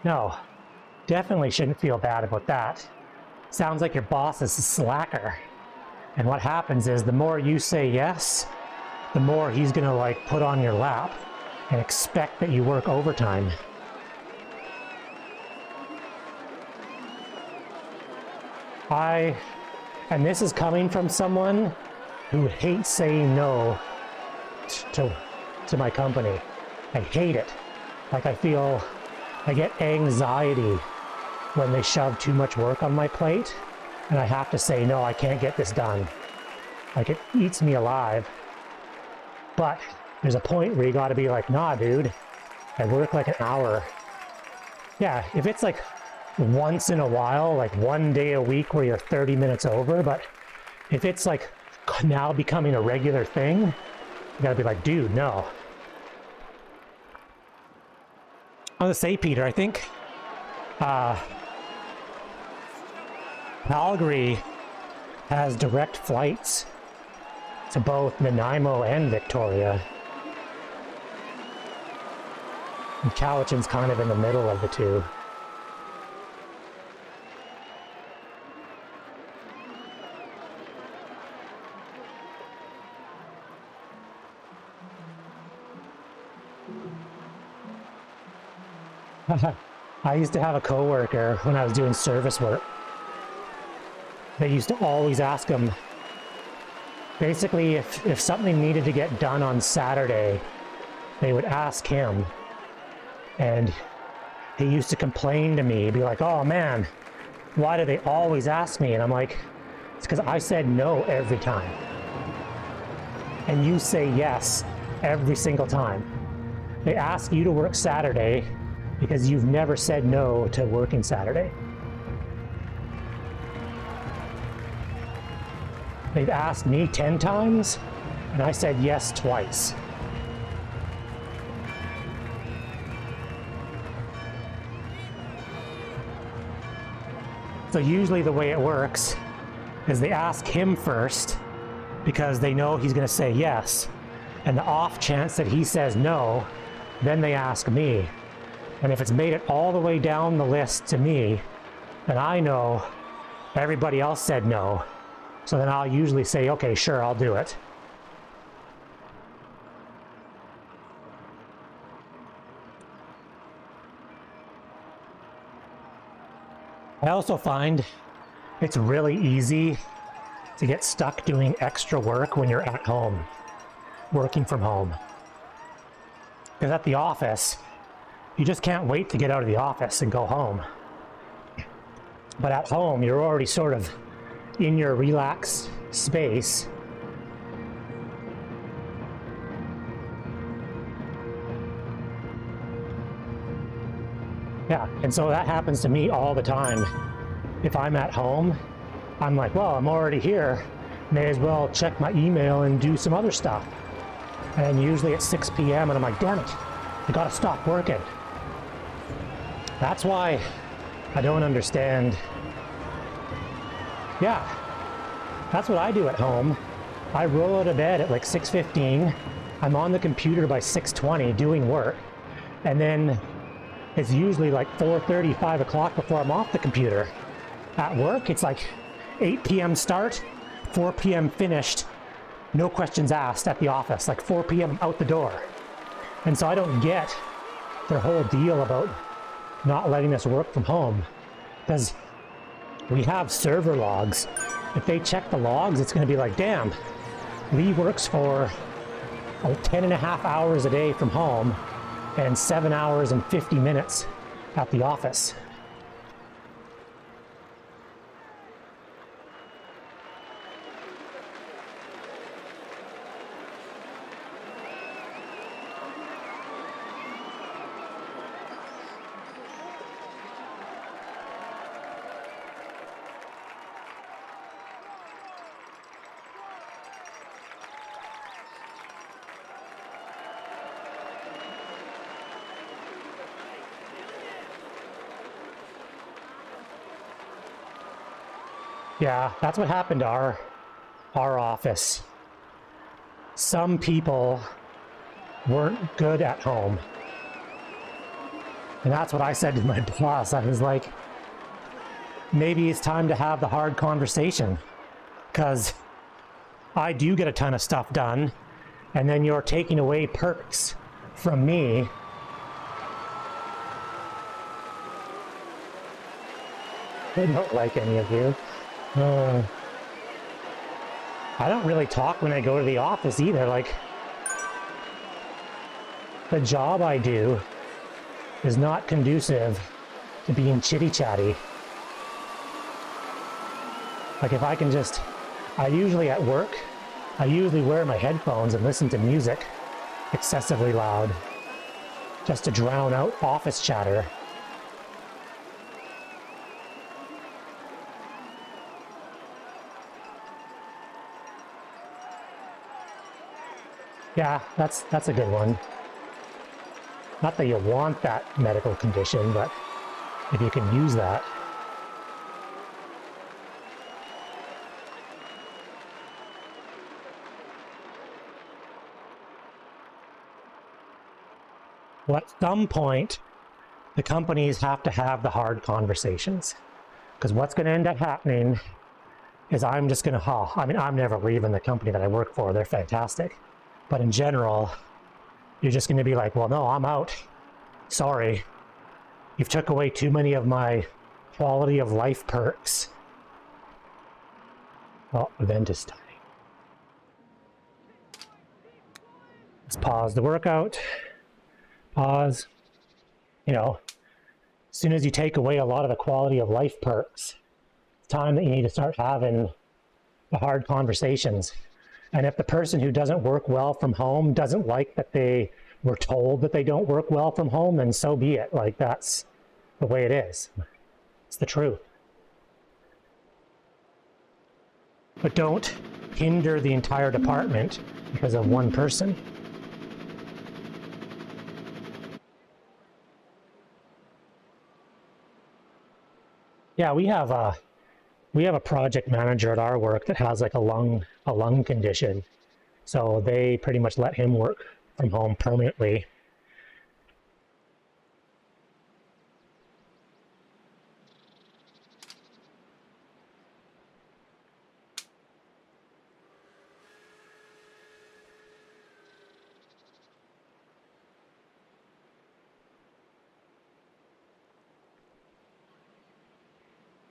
No, definitely shouldn't feel bad about that. Sounds like your boss is a slacker. And what happens is the more you say yes, the more he's gonna like put on your lap and expect that you work overtime. And this is coming from someone who hates saying no to my company. I hate it. Like I get anxiety when they shove too much work on my plate and I have to say, no, I can't get this done. Like it eats me alive. But there's a point where you gotta be like, nah, dude, I work like an hour. Yeah, if it's like once in a while, like one day a week where you're 30 minutes over, but if it's like now becoming a regular thing, you gotta be like, dude, no. I was gonna say, Peter, I think Calgary has direct flights to both Nanaimo and Victoria. And Cowichan's kind of in the middle of the two. I used to have a coworker when I was doing service work. They used to always ask him, basically if something needed to get done on Saturday, they would ask him. And he used to complain to me, be like, oh man, why do they always ask me? And I'm like, it's because I said no every time. And you say yes every single time. They ask you to work Saturday because you've never said no to working Saturday. They've asked me 10 times, and I said yes twice. So usually the way it works is they ask him first because they know he's going to say yes. And the off chance that he says no, then they ask me. And if it's made it all the way down the list to me, then I know everybody else said no. So then I'll usually say, okay, sure, I'll do it. I also find it's really easy to get stuck doing extra work when you're at home, working from home. Because at the office, you just can't wait to get out of the office and go home. But at home, you're already sort of in your relaxed space. Yeah, and so that happens to me all the time. If I'm at home, I'm like, well, I'm already here. May as well check my email and do some other stuff. And usually it's 6 p.m. and I'm like, damn it, I gotta stop working. That's why I don't understand. Yeah, that's what I do at home. I roll out of bed at like 6:15. I'm on the computer by 6:20 doing work. And then it's usually like 4:30, 5 o'clock before I'm off the computer. At work, it's like 8 p.m. start, 4 p.m. finished, no questions asked at the office, like 4 p.m. out the door. And so I don't get their whole deal about not letting us work from home, because we have server logs. If they check the logs, it's going to be like, damn, Lee works for 10 and a half hours a day from home and 7 hours and 50 minutes at the office. Yeah, that's what happened to our office. Some people weren't good at home. And that's what I said to my boss. I was like, maybe it's time to have the hard conversation, because I do get a ton of stuff done, and then you're taking away perks from me. I don't like any of you. I don't really talk when I go to the office either. Like, the job I do is not conducive to being chitty-chatty. Like, if I can just, I usually at work, I usually wear my headphones and listen to music excessively loud just to drown out office chatter. Yeah, that's a good one. Not that you want that medical condition, but if you can use that. Well, at some point, the companies have to have the hard conversations. Because what's going to end up happening is I'm just going to, I'm never leaving the company that I work for. They're fantastic. But in general, you're just going to be like, well, no, I'm out. Sorry. You've took away too many of my quality of life perks. Oh, event is starting. Let's pause the workout. Pause. You know, as soon as you take away a lot of the quality of life perks, it's time that you need to start having the hard conversations. And if the person who doesn't work well from home doesn't like that they were told that they don't work well from home, then so be it. Like, that's the way it is. It's the truth. But don't hinder the entire department because of one person. Yeah, we have a project manager at our work that has like a lung condition. So they pretty much let him work from home permanently.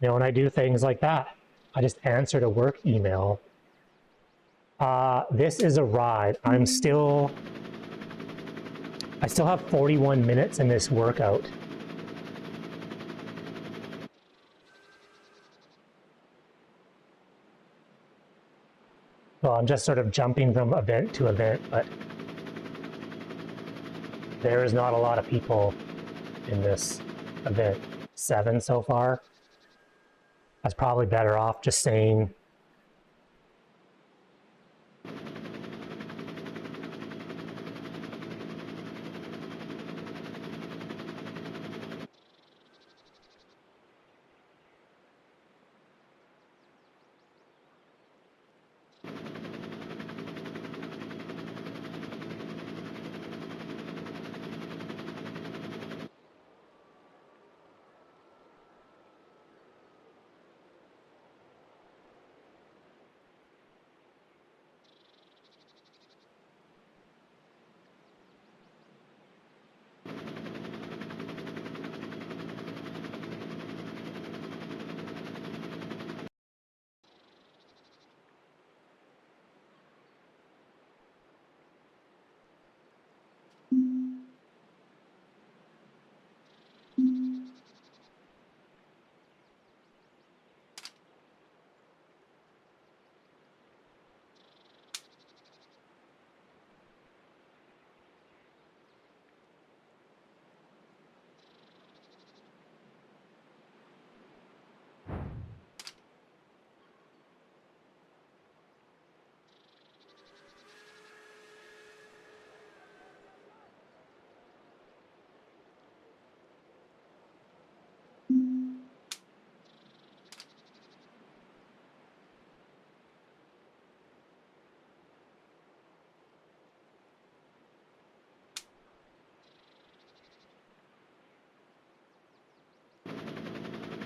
You know, when I do things like that, I just answered a work email. This is a ride. I still have 41 minutes in this workout. Well, I'm just sort of jumping from event to event, but there is not a lot of people in this event. 7 so far. I was probably better off just saying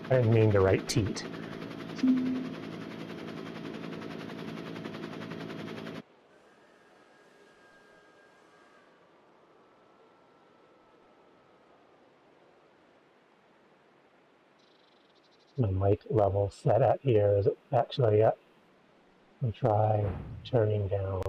I didn't mean to write teat. My mic level set at here is actually at. I'll try turning down.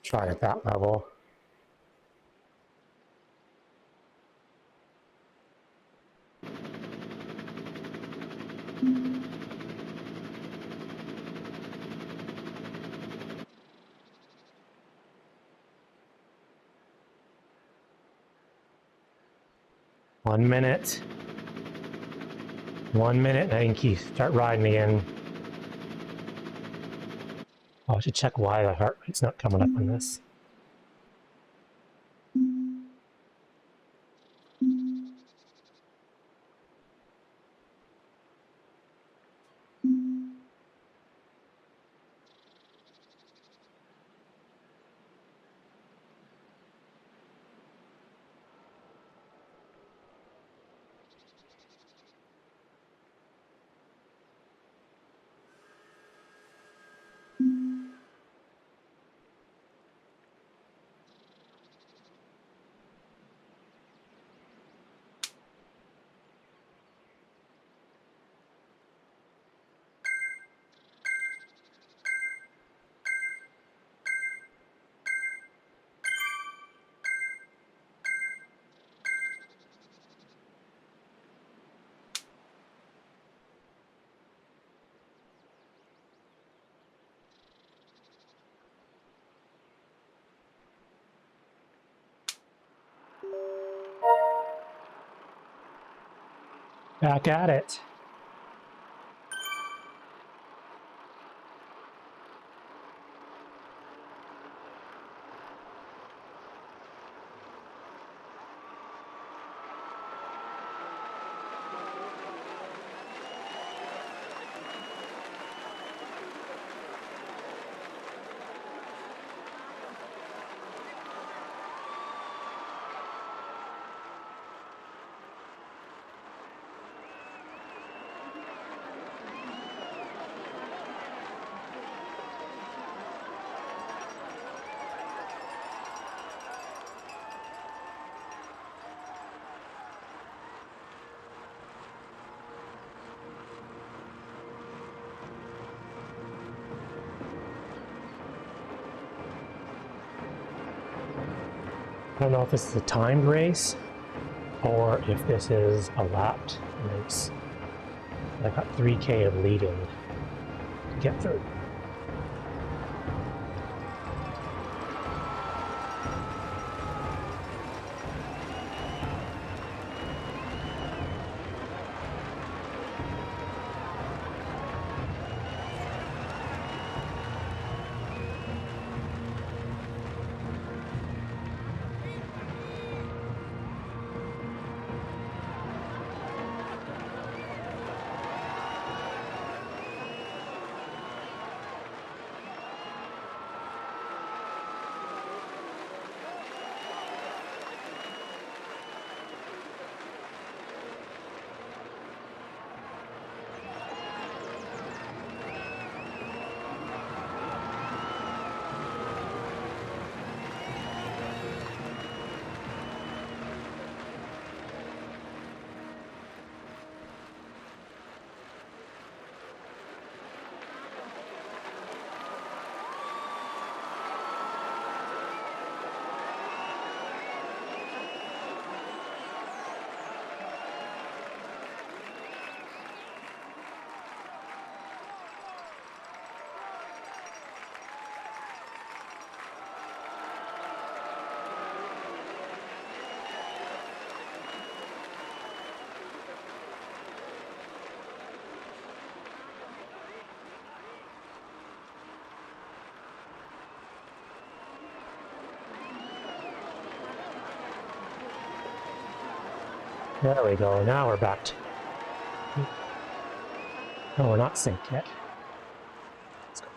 Try at that level. One minute. 1 minute, and I can keep start riding again. Oh, I should check why the heart rate's not coming up on this. Back at it. I don't know if this is a timed race or if this is a lapped race. I got 3K of leading to get through. There we go. Now we're back to... No, we're not synced yet. Let's go.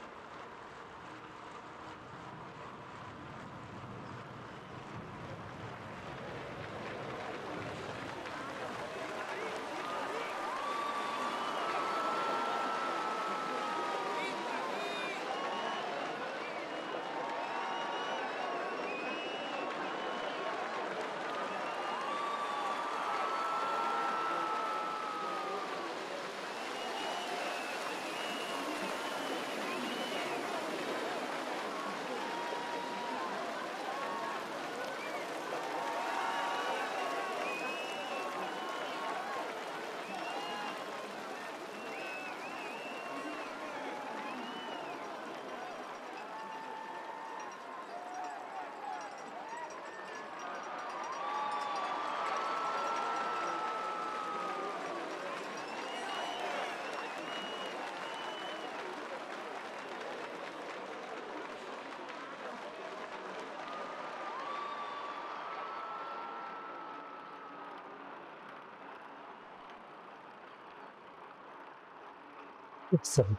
Some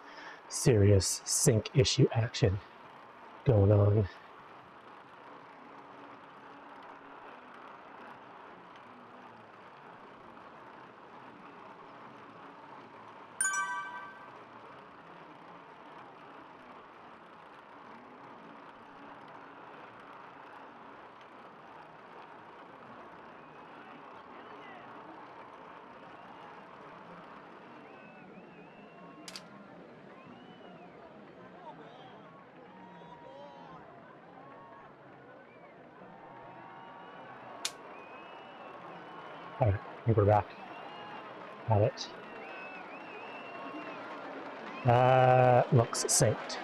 serious sync issue action going on. Alright, I think we're back at it. Looks synced.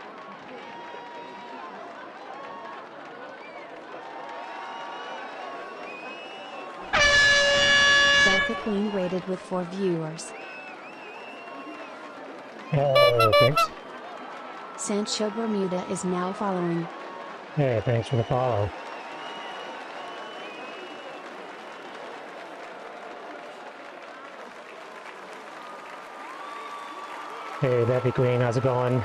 Beth the Queen rated with 4 viewers. Thanks. Sancho Bermuda is now following. Hey, thanks for the follow. Hey, Bethy Queen, how's it going?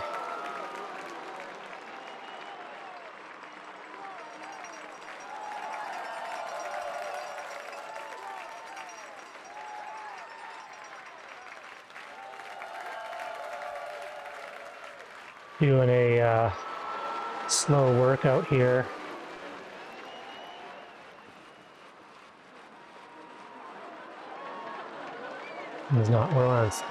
Doing a slow workout here. It's not where I was.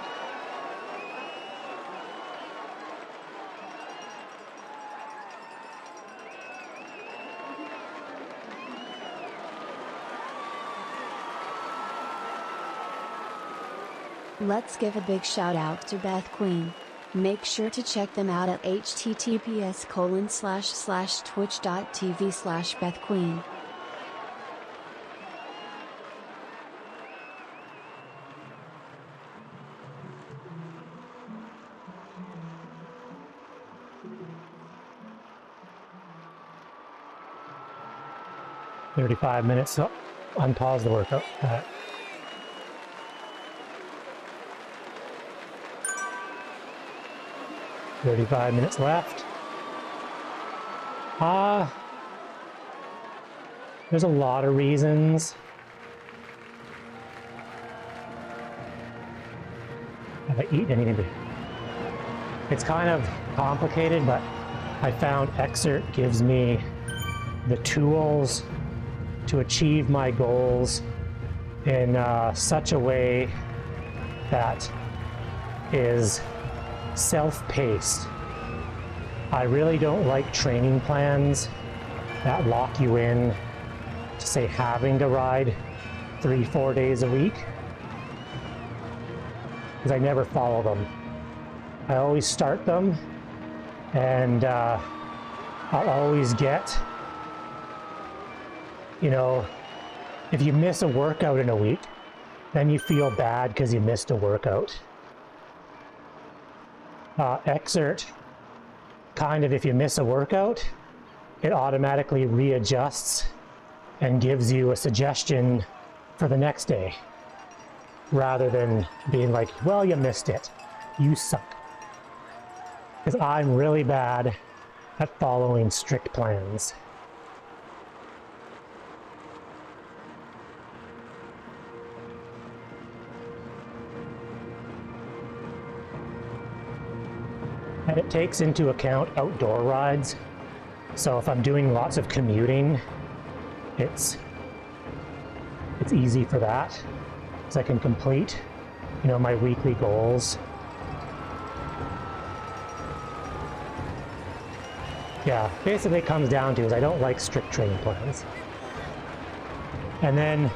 Let's give a big shout out to Beth Queen. Make sure to check them out at https://twitch.tv/BethQueen. $35 so unpause the workout. 35 minutes left. There's a lot of reasons. Have I eaten anything? It's kind of complicated, but I found Xert gives me the tools to achieve my goals in such a way that is self-paced. I really don't like training plans that lock you in to, say, having to ride 3-4 days a week, because I never follow them. I always start them, and I'll always get, you know, if you miss a workout in a week, then you feel bad because you missed a workout. Xert, kind of, if you miss a workout, it automatically readjusts and gives you a suggestion for the next day. rather than being like, well, you missed it. You suck. Because I'm really bad at following strict plans. And it takes into account outdoor rides. So if I'm doing lots of commuting, it's easy for that, because I can complete, my weekly goals. Yeah, basically it comes down to is I don't like strict training plans. And then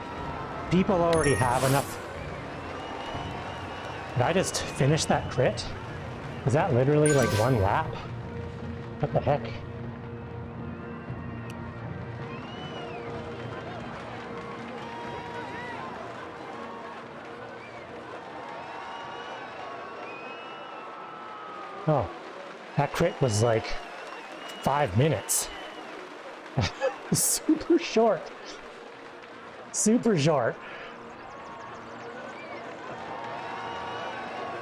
people already have enough. Did I just finish that crit? Was that literally like one lap? What the heck? Oh, that crit was like 5 minutes. Super short. Super short.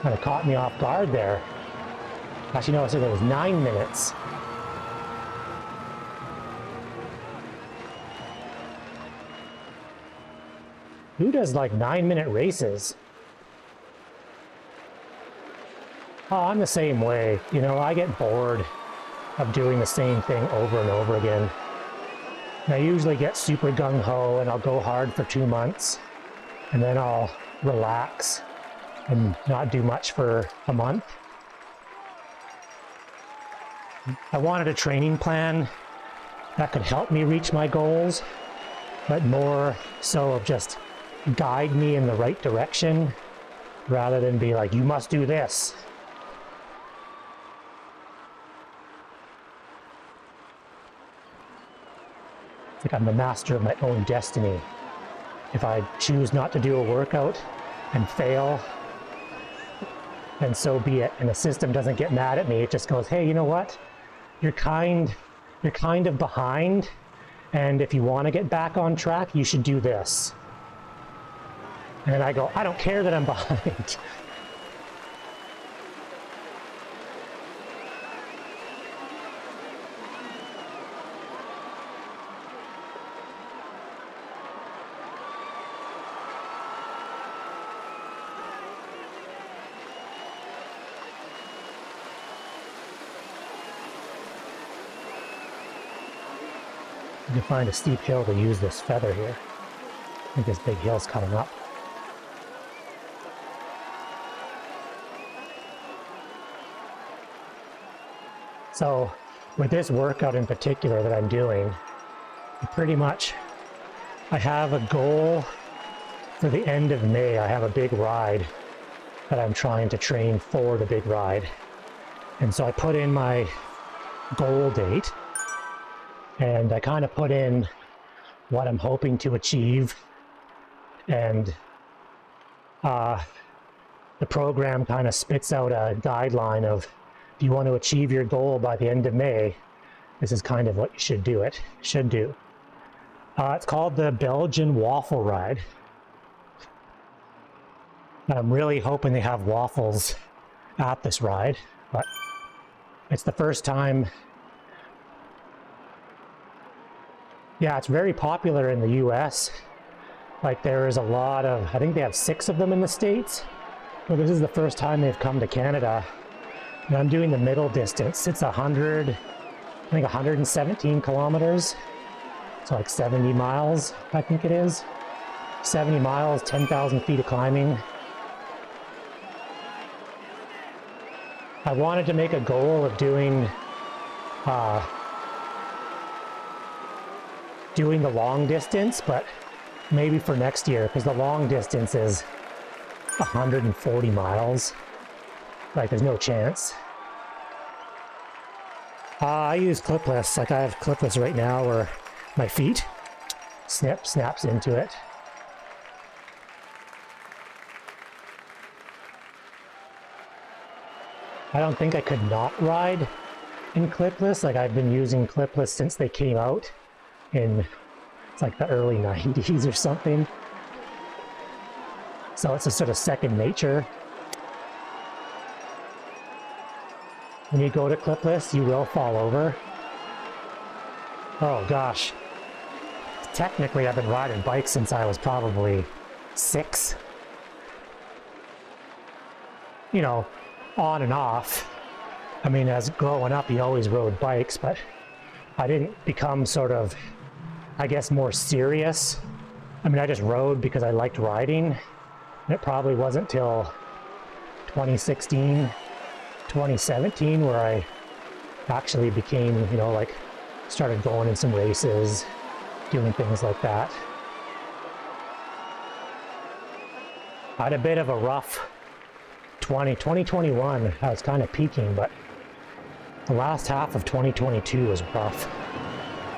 Kind of caught me off guard there. Actually, no, I said it was 9 minutes. Who does like 9-minute races? Oh, I'm the same way. I get bored of doing the same thing over and over again. And I usually get super gung-ho and I'll go hard for 2 months. And then I'll relax and not do much for a month. I wanted a training plan that could help me reach my goals, but more so of just guide me in the right direction rather than be like, you must do this. It's like I'm the master of my own destiny. If I choose not to do a workout and fail, then so be it. And the system doesn't get mad at me. It just goes, hey, you know what? You're kind of behind. And if you want to get back on track, you should do this. And I go, I don't care that I'm behind. You can find a steep hill to use this feather here. I think this big hill's coming up. So with this workout in particular that I'm doing, pretty much I have a goal for the end of May. I have a big ride that I'm trying to train for the big ride. And so I put in my goal date and I kind of put in what I'm hoping to achieve, and the program kind of spits out a guideline of if you want to achieve your goal by the end of May, this is kind of what you should do. It's called the Belgian Waffle Ride. I'm really hoping they have waffles at this ride, but it's the first time. Yeah, it's very popular in the US. Like there is a lot of, I think they have 6 of them in the States. But this is the first time they've come to Canada. And I'm doing the middle distance. It's 117 kilometers. So like 70 miles, I think it is. 70 miles, 10,000 feet of climbing. I wanted to make a goal of doing the long distance, but maybe for next year, because the long distance is 140 miles. Like there's no chance. I use clipless. Like I have clipless right now where my feet snaps into it. I don't think I could not ride in clipless. Like I've been using clipless since they came out in, it's like the early 90s or something. So it's a sort of second nature. When you go to clipless, you will fall over. Oh gosh. Technically, I've been riding bikes since I was probably 6. You know, on and off. I mean, as growing up, you always rode bikes, but I didn't become sort of, I guess, more serious. I mean, I just rode because I liked riding. And it probably wasn't till 2016, 2017 where I actually became, you know, like, started going in some races, doing things like that. I had a bit of a rough 2021. I was kind of peaking, but the last half of 2022 was rough.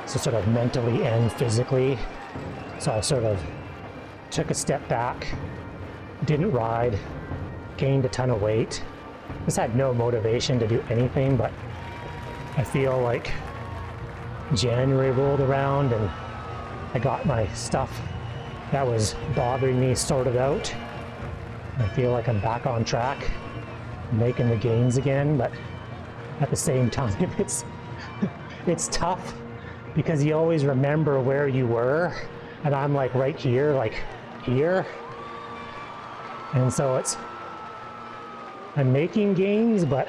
So sort of mentally and physically. So I sort of took a step back, didn't ride, gained a ton of weight. Just had no motivation to do anything, but I feel like January rolled around and I got my stuff that was bothering me sorted out. I feel like I'm back on track, making the gains again, but at the same time, it's tough because you always remember where you were, and I'm like right here, like here. And so I'm making gains, but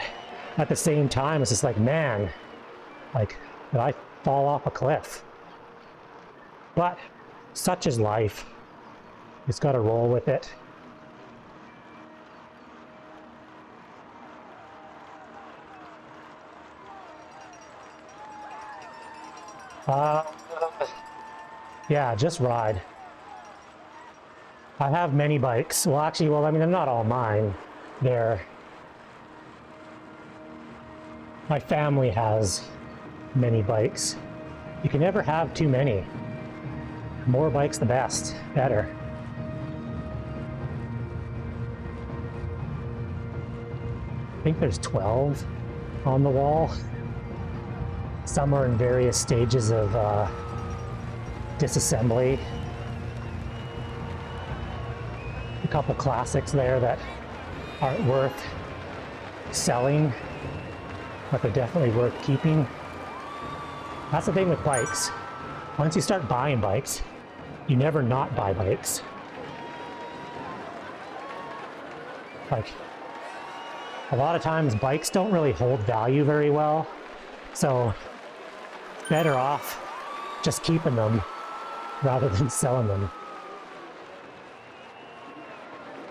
at the same time, it's just like, man, like, did I fall off a cliff? But such is life. Just got to roll with it. Yeah, just ride. I have many bikes. Well, actually, I mean, they're not all mine. My family has many bikes. You can never have too many. More bikes, the best, better. I think there's 12 on the wall. Some are in various stages of disassembly. A couple classics there that aren't worth selling, but they're definitely worth keeping. That's the thing with bikes. Once you start buying bikes, you never not buy bikes. Like, a lot of times bikes don't really hold value very well, so better off just keeping them rather than selling them.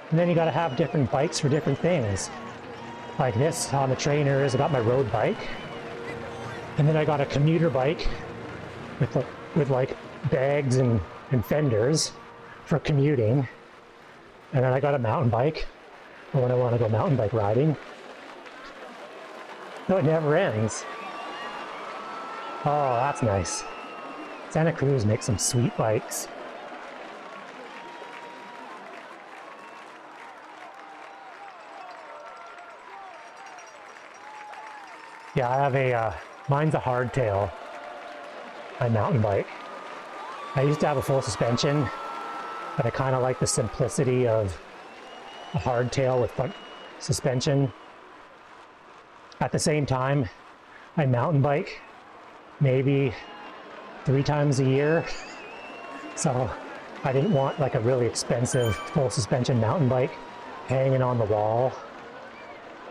And then you gotta have different bikes for different things. Like this on the trainers, I got my road bike. And then I got a commuter bike with like bags and fenders for commuting. And then I got a mountain bike for when I want to go mountain bike riding. So it never ends. Oh, that's nice. Santa Cruz makes some sweet bikes. Yeah, I have mine's a hardtail, my mountain bike. I used to have a full suspension, but I kind of like the simplicity of a hardtail with front suspension. At the same time, I mountain bike maybe 3 times a year. So I didn't want like a really expensive full suspension mountain bike hanging on the wall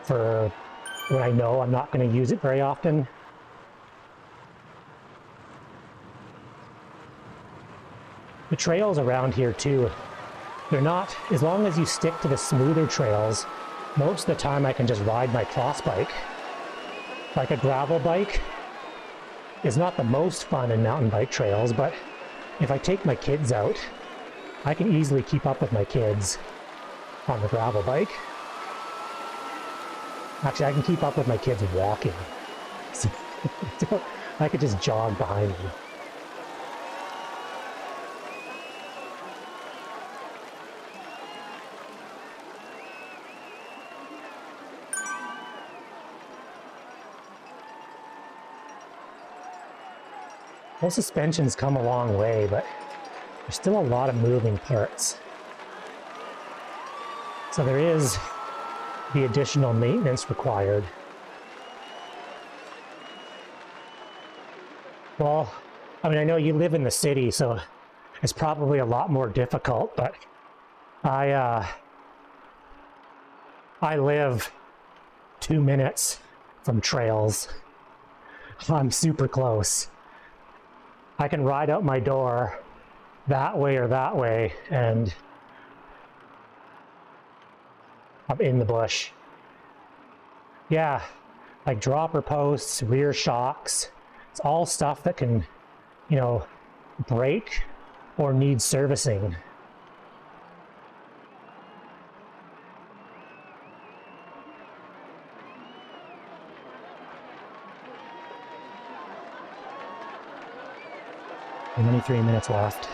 for when I know I'm not going to use it very often. The trails around here too, they're not, as long as you stick to the smoother trails, most of the time I can just ride my cross bike. Like a gravel bike is not the most fun in mountain bike trails, but if I take my kids out, I can easily keep up with my kids on the gravel bike. Actually, I can keep up with my kids walking. So I could just jog behind them. Full suspension's come a long way, but there's still a lot of moving parts. So there is the additional maintenance required. Well, I mean, I know you live in the city, so it's probably a lot more difficult, but I live 2 minutes from trails. I'm super close. I can ride out my door that way or that way, and I'm in the bush. Yeah, like dropper posts, rear shocks. It's all stuff that can, you know, break or need servicing. And only 3 minutes left.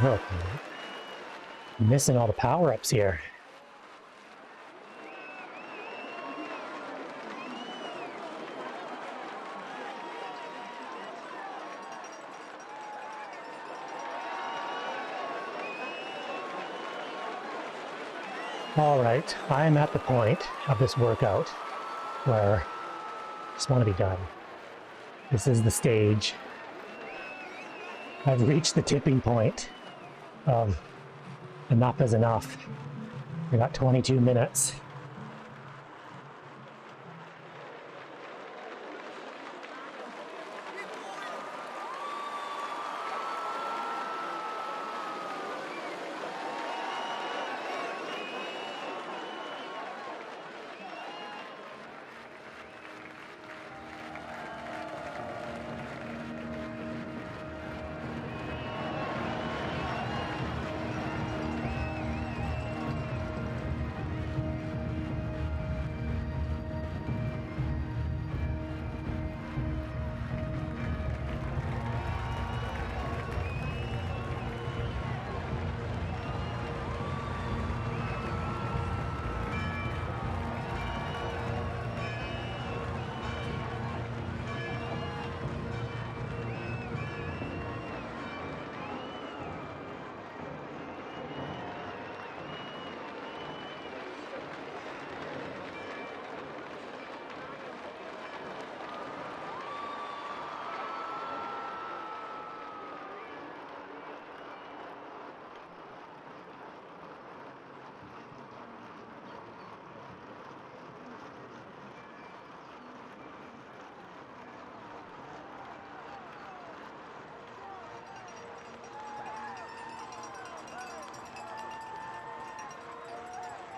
Look, I'm missing all the power-ups here. All right, I'm at the point of this workout where I just want to be done. This is the stage. I've reached the tipping point of enough is enough. We got 22 minutes.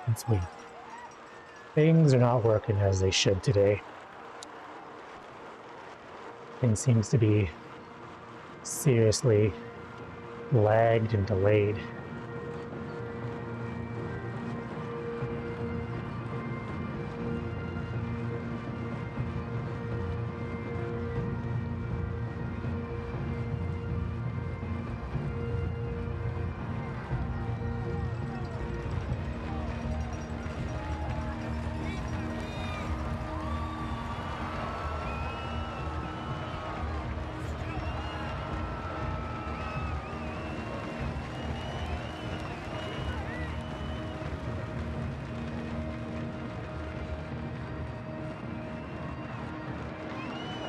It's weird. Things are not working as they should today. Things seems to be seriously lagged and delayed.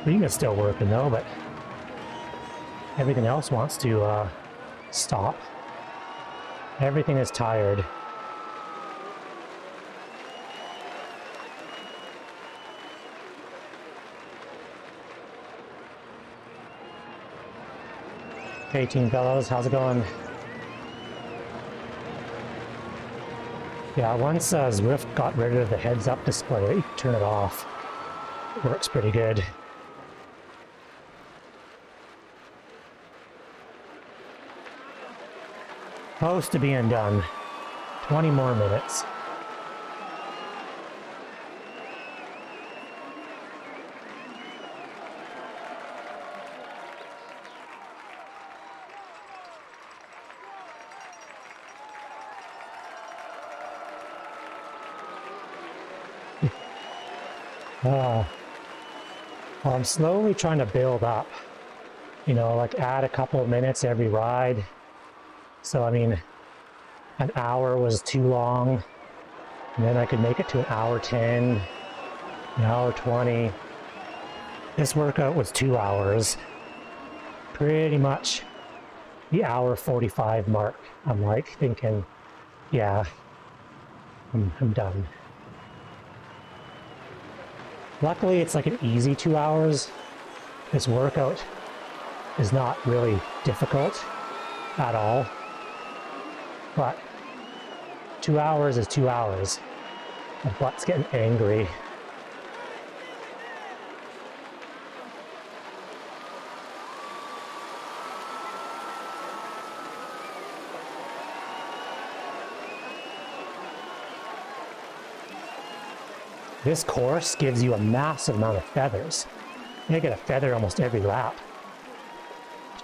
Rena's still working though, but everything else wants to stop. Everything is tired. Hey Team Fellows, how's it going? Yeah, once Zwift got rid of the heads-up display, you can turn it off. It works pretty good. Close to being done. 20 more minutes. Well, I'm slowly trying to build up, you know, like add a couple of minutes every ride. So, I mean, an hour was too long, and then I could make it to an hour 10, an hour 20. This workout was 2 hours, pretty much the hour 45 mark. I'm like thinking, yeah, I'm done. Luckily, it's like an easy 2 hours. This workout is not really difficult at all. But 2 hours is 2 hours. My butt's getting angry. This course gives you a massive amount of feathers. You get a feather almost every lap.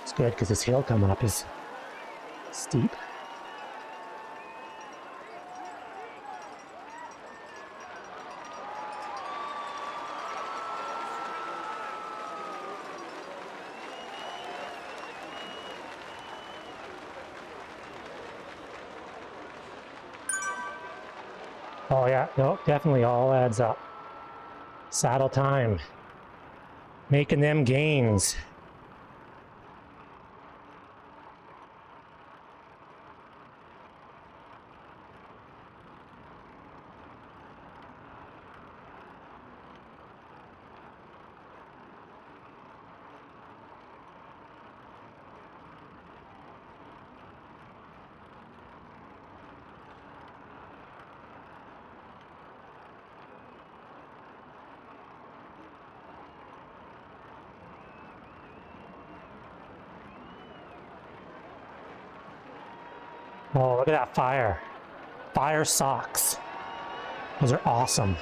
It's good because this hill coming up is steep. Oh yeah, no, definitely all adds up. Saddle time. Making them gains. Oh, look at that fire. Fire socks. Those are awesome.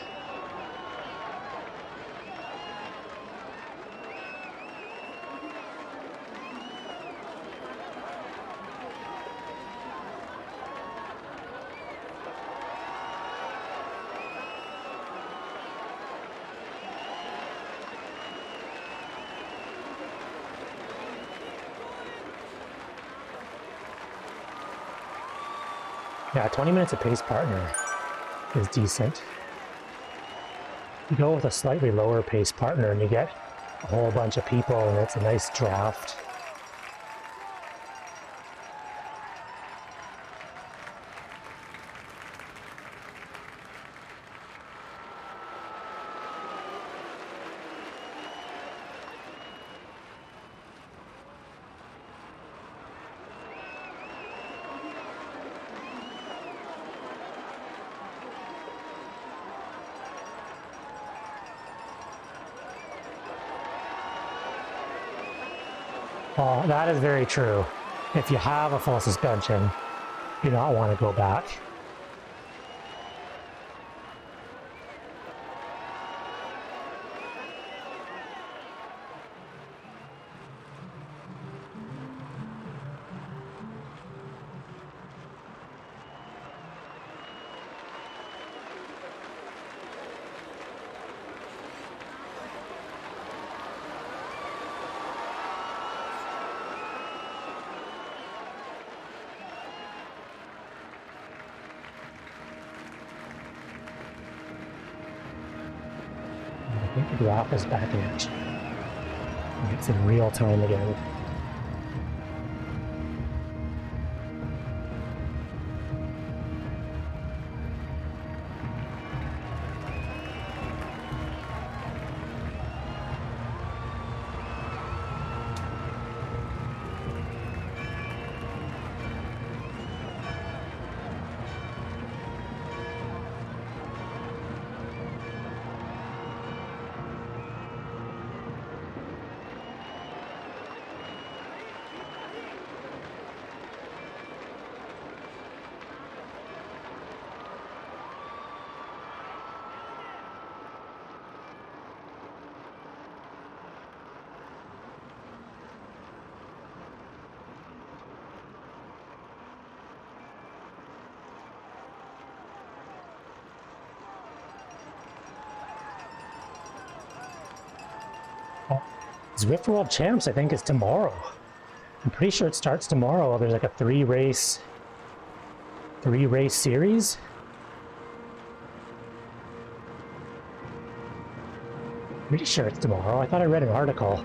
Yeah, 20 minutes of pace partner is decent. You go with a slightly lower pace partner and you get a whole bunch of people and it's a nice draft. Well, that is very true. If you have a full suspension, you don't want to go back. I think the graph is back in action. It's in real time again. Zwift World Champs, I think, is tomorrow. I'm pretty sure it starts tomorrow. There's like a three race series. Pretty sure it's tomorrow. I thought I read an article.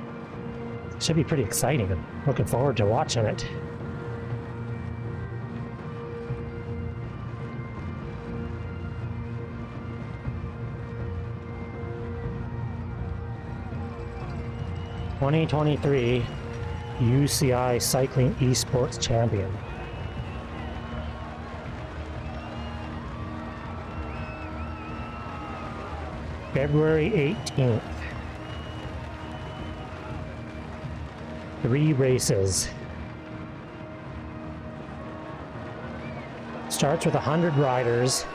It should be pretty exciting. I'm looking forward to watching it. (2023) UCI Cycling Esports Champion. February 18th. 3 races. Starts with 100 riders.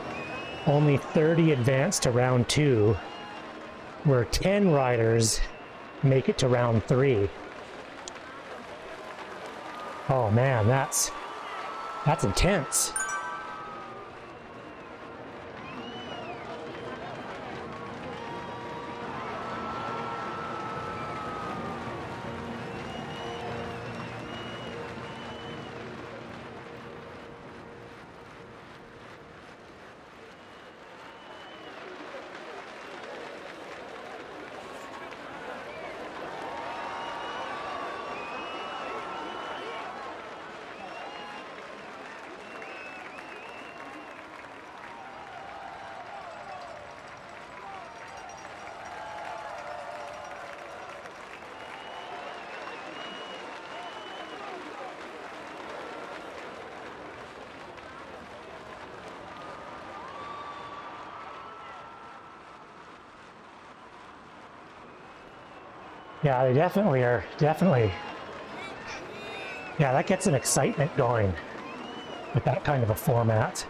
Only 30 advance to round 2, where 10 riders make it to round 3. Oh man, that's intense. Yeah, they definitely are. Definitely. Yeah, that gets an excitement going with that kind of a format.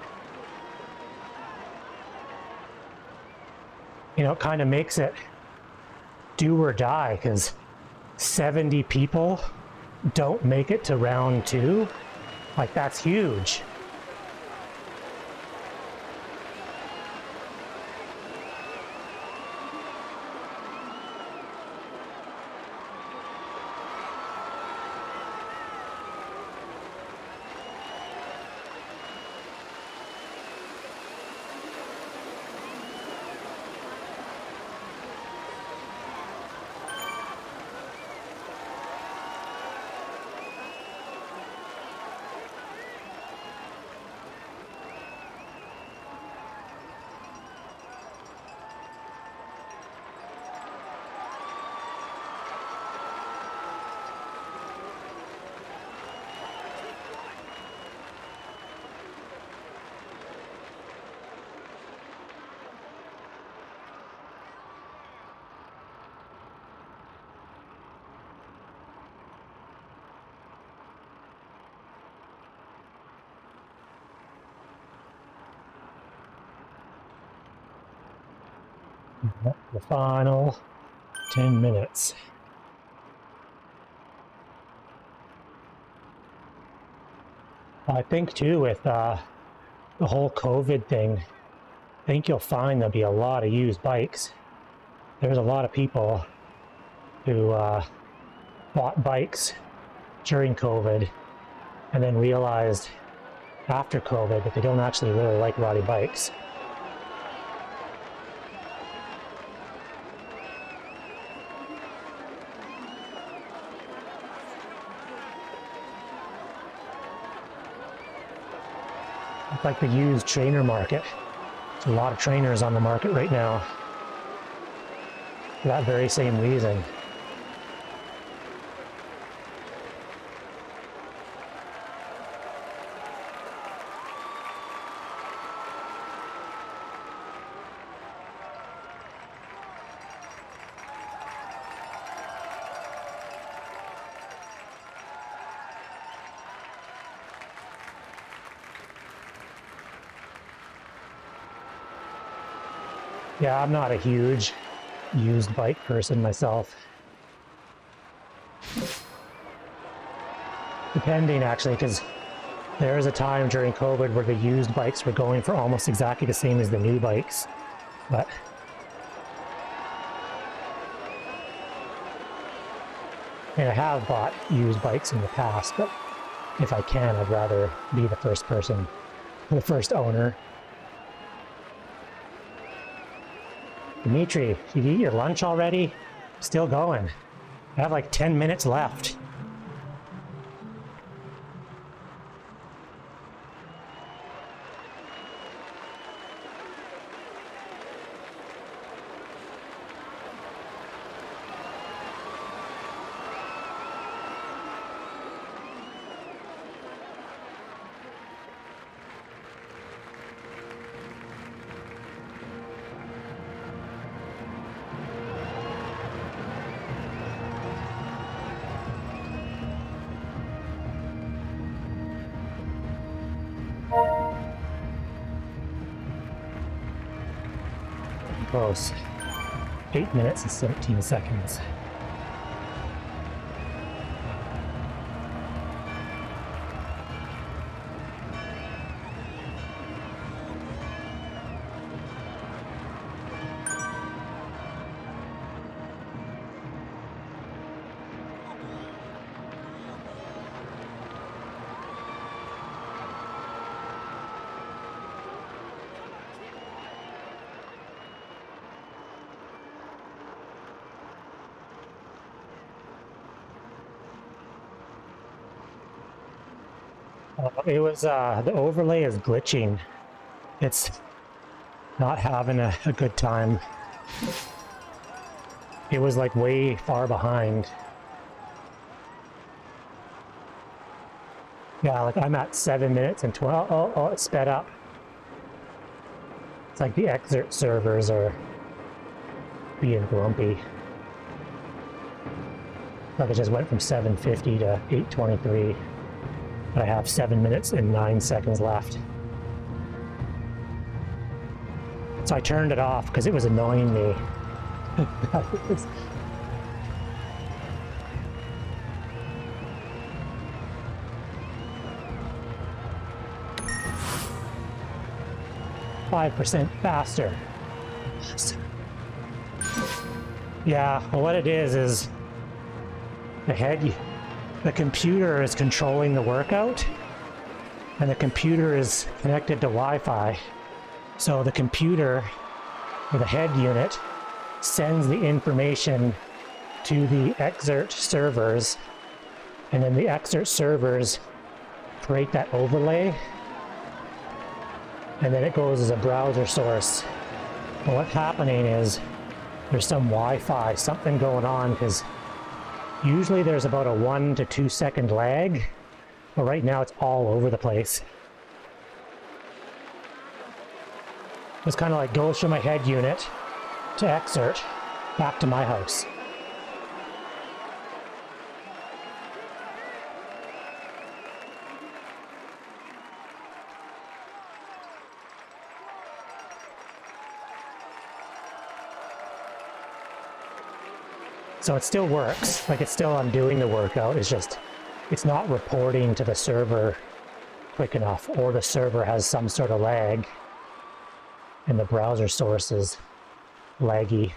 You know, it kind of makes it do or die, because 70 people don't make it to round 2. Like, that's huge. The final 10 minutes. I think too, with the whole COVID thing, I think you'll find there'll be a lot of used bikes. There's a lot of people who bought bikes during COVID and then realized after COVID that they don't actually really like riding bikes. It's like the used trainer market. There's a lot of trainers on the market right now for that very same reason. Yeah, I'm not a huge used bike person myself. Depending, actually, because there was a time during COVID where the used bikes were going for almost exactly the same as the new bikes. But And I have bought used bikes in the past, but if I can, I'd rather be the first person, the first owner. Dimitri, did you eat your lunch already? Still going. I have like 10 minutes left. Close. 8 minutes and 17 seconds. It was, the overlay is glitching. It's not having a good time. It was like way far behind. Yeah, like I'm at 7 minutes and 12. Oh, it sped up. It's like the Exert servers are being grumpy. Like it just went from 750 to 823. But I have 7 minutes and 9 seconds left. So I turned it off because it was annoying me. 5% faster. Yeah, well, what it is the computer is controlling the workout, and the computer is connected to Wi-Fi. So the computer, or the head unit, sends the information to the Exert servers, and then the Exert servers create that overlay, and then it goes as a browser source. And what's happening is there's some Wi-Fi, something going on, because usually there's about a 1 to 2 second lag, but right now it's all over the place. It's kind of like goes from my head unit to Exert back to my house. So it still works, like it's still I'm doing the workout, it's just, it's not reporting to the server quick enough, or the server has some sort of lag, and the browser source is laggy.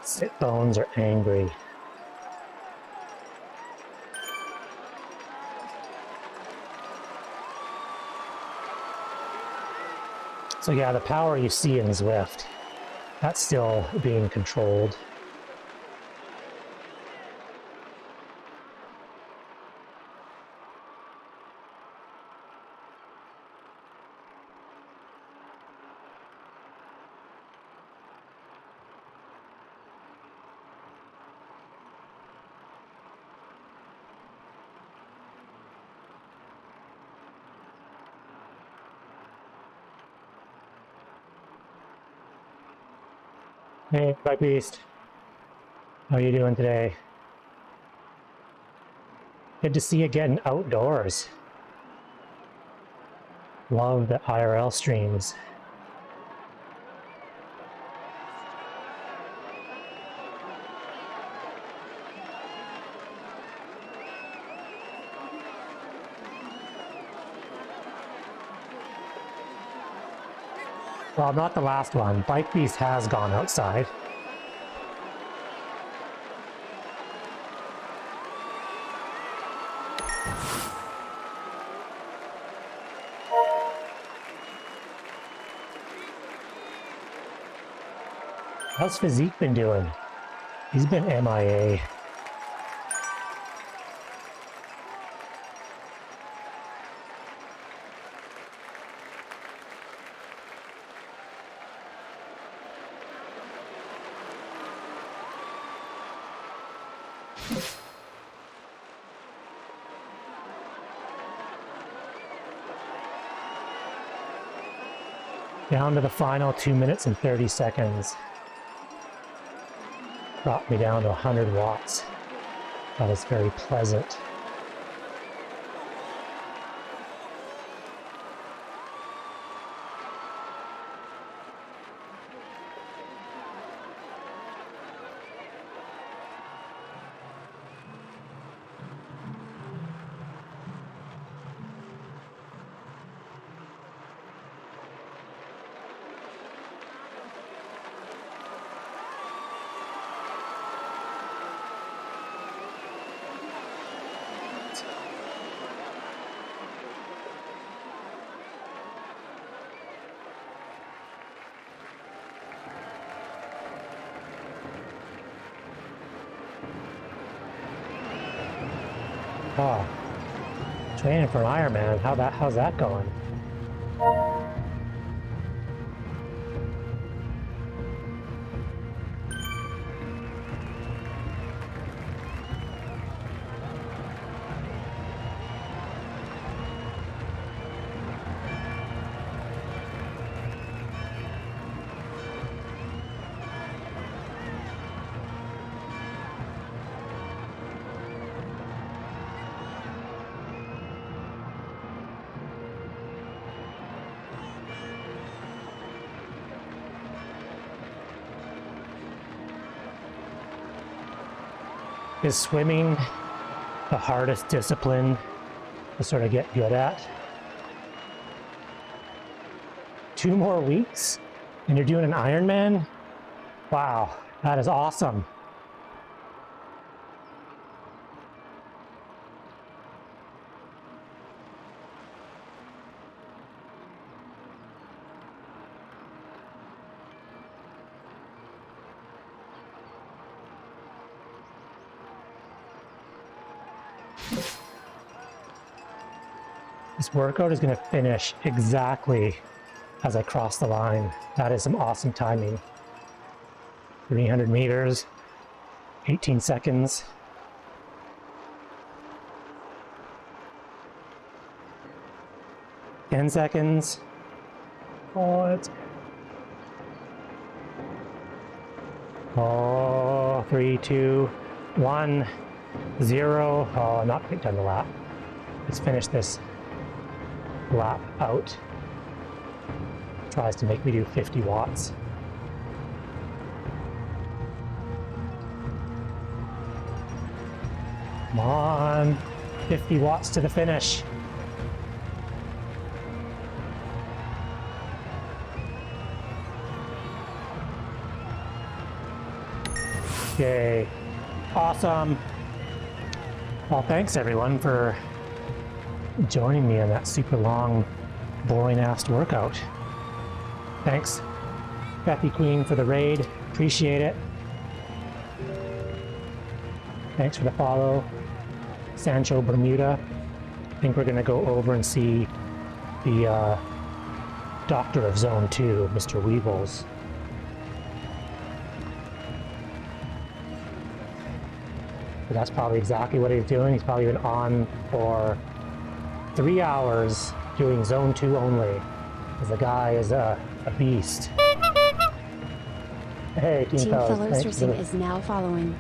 Sit bones are angry. So yeah, the power you see in Zwift, that's still being controlled. Hey, Bike Beast. How are you doing today? Good to see you getting outdoors. Love the IRL streams. Well, not the last one. Bike Beast has gone outside. How's Physique been doing? He's been MIA. Down to the final 2 minutes and 30 seconds. Brought me down to 100 watts. That was very pleasant. Oh, training for an Ironman. How's that going? Is swimming the hardest discipline to sort of get good at? 2 more weeks and you're doing an Ironman? Wow, that is awesome. This workout is going to finish exactly as I cross the line. That is some awesome timing. 300 meters, 18 seconds. Ten seconds. Oh, 3, 2, 1, 0. Oh, I'm not quite done the lap. Let's finish this lap out. Tries to make me do 50 watts. Come on, 50 watts to the finish. Yay, awesome. Well, thanks everyone for joining me on that super long, boring ass workout. Thanks, Bethy Queen, for the raid. Appreciate it. Thanks for the follow, Sancho Bermuda. I think we're gonna go over and see the Doctor of Zone 2, Mr. Weevils. But that's probably exactly what he's doing. He's probably been on for 3 hours doing Zone 2 only, because the guy is a beast. Hey, Team Team Fellows, Fellows thanks for Racing the- is now following.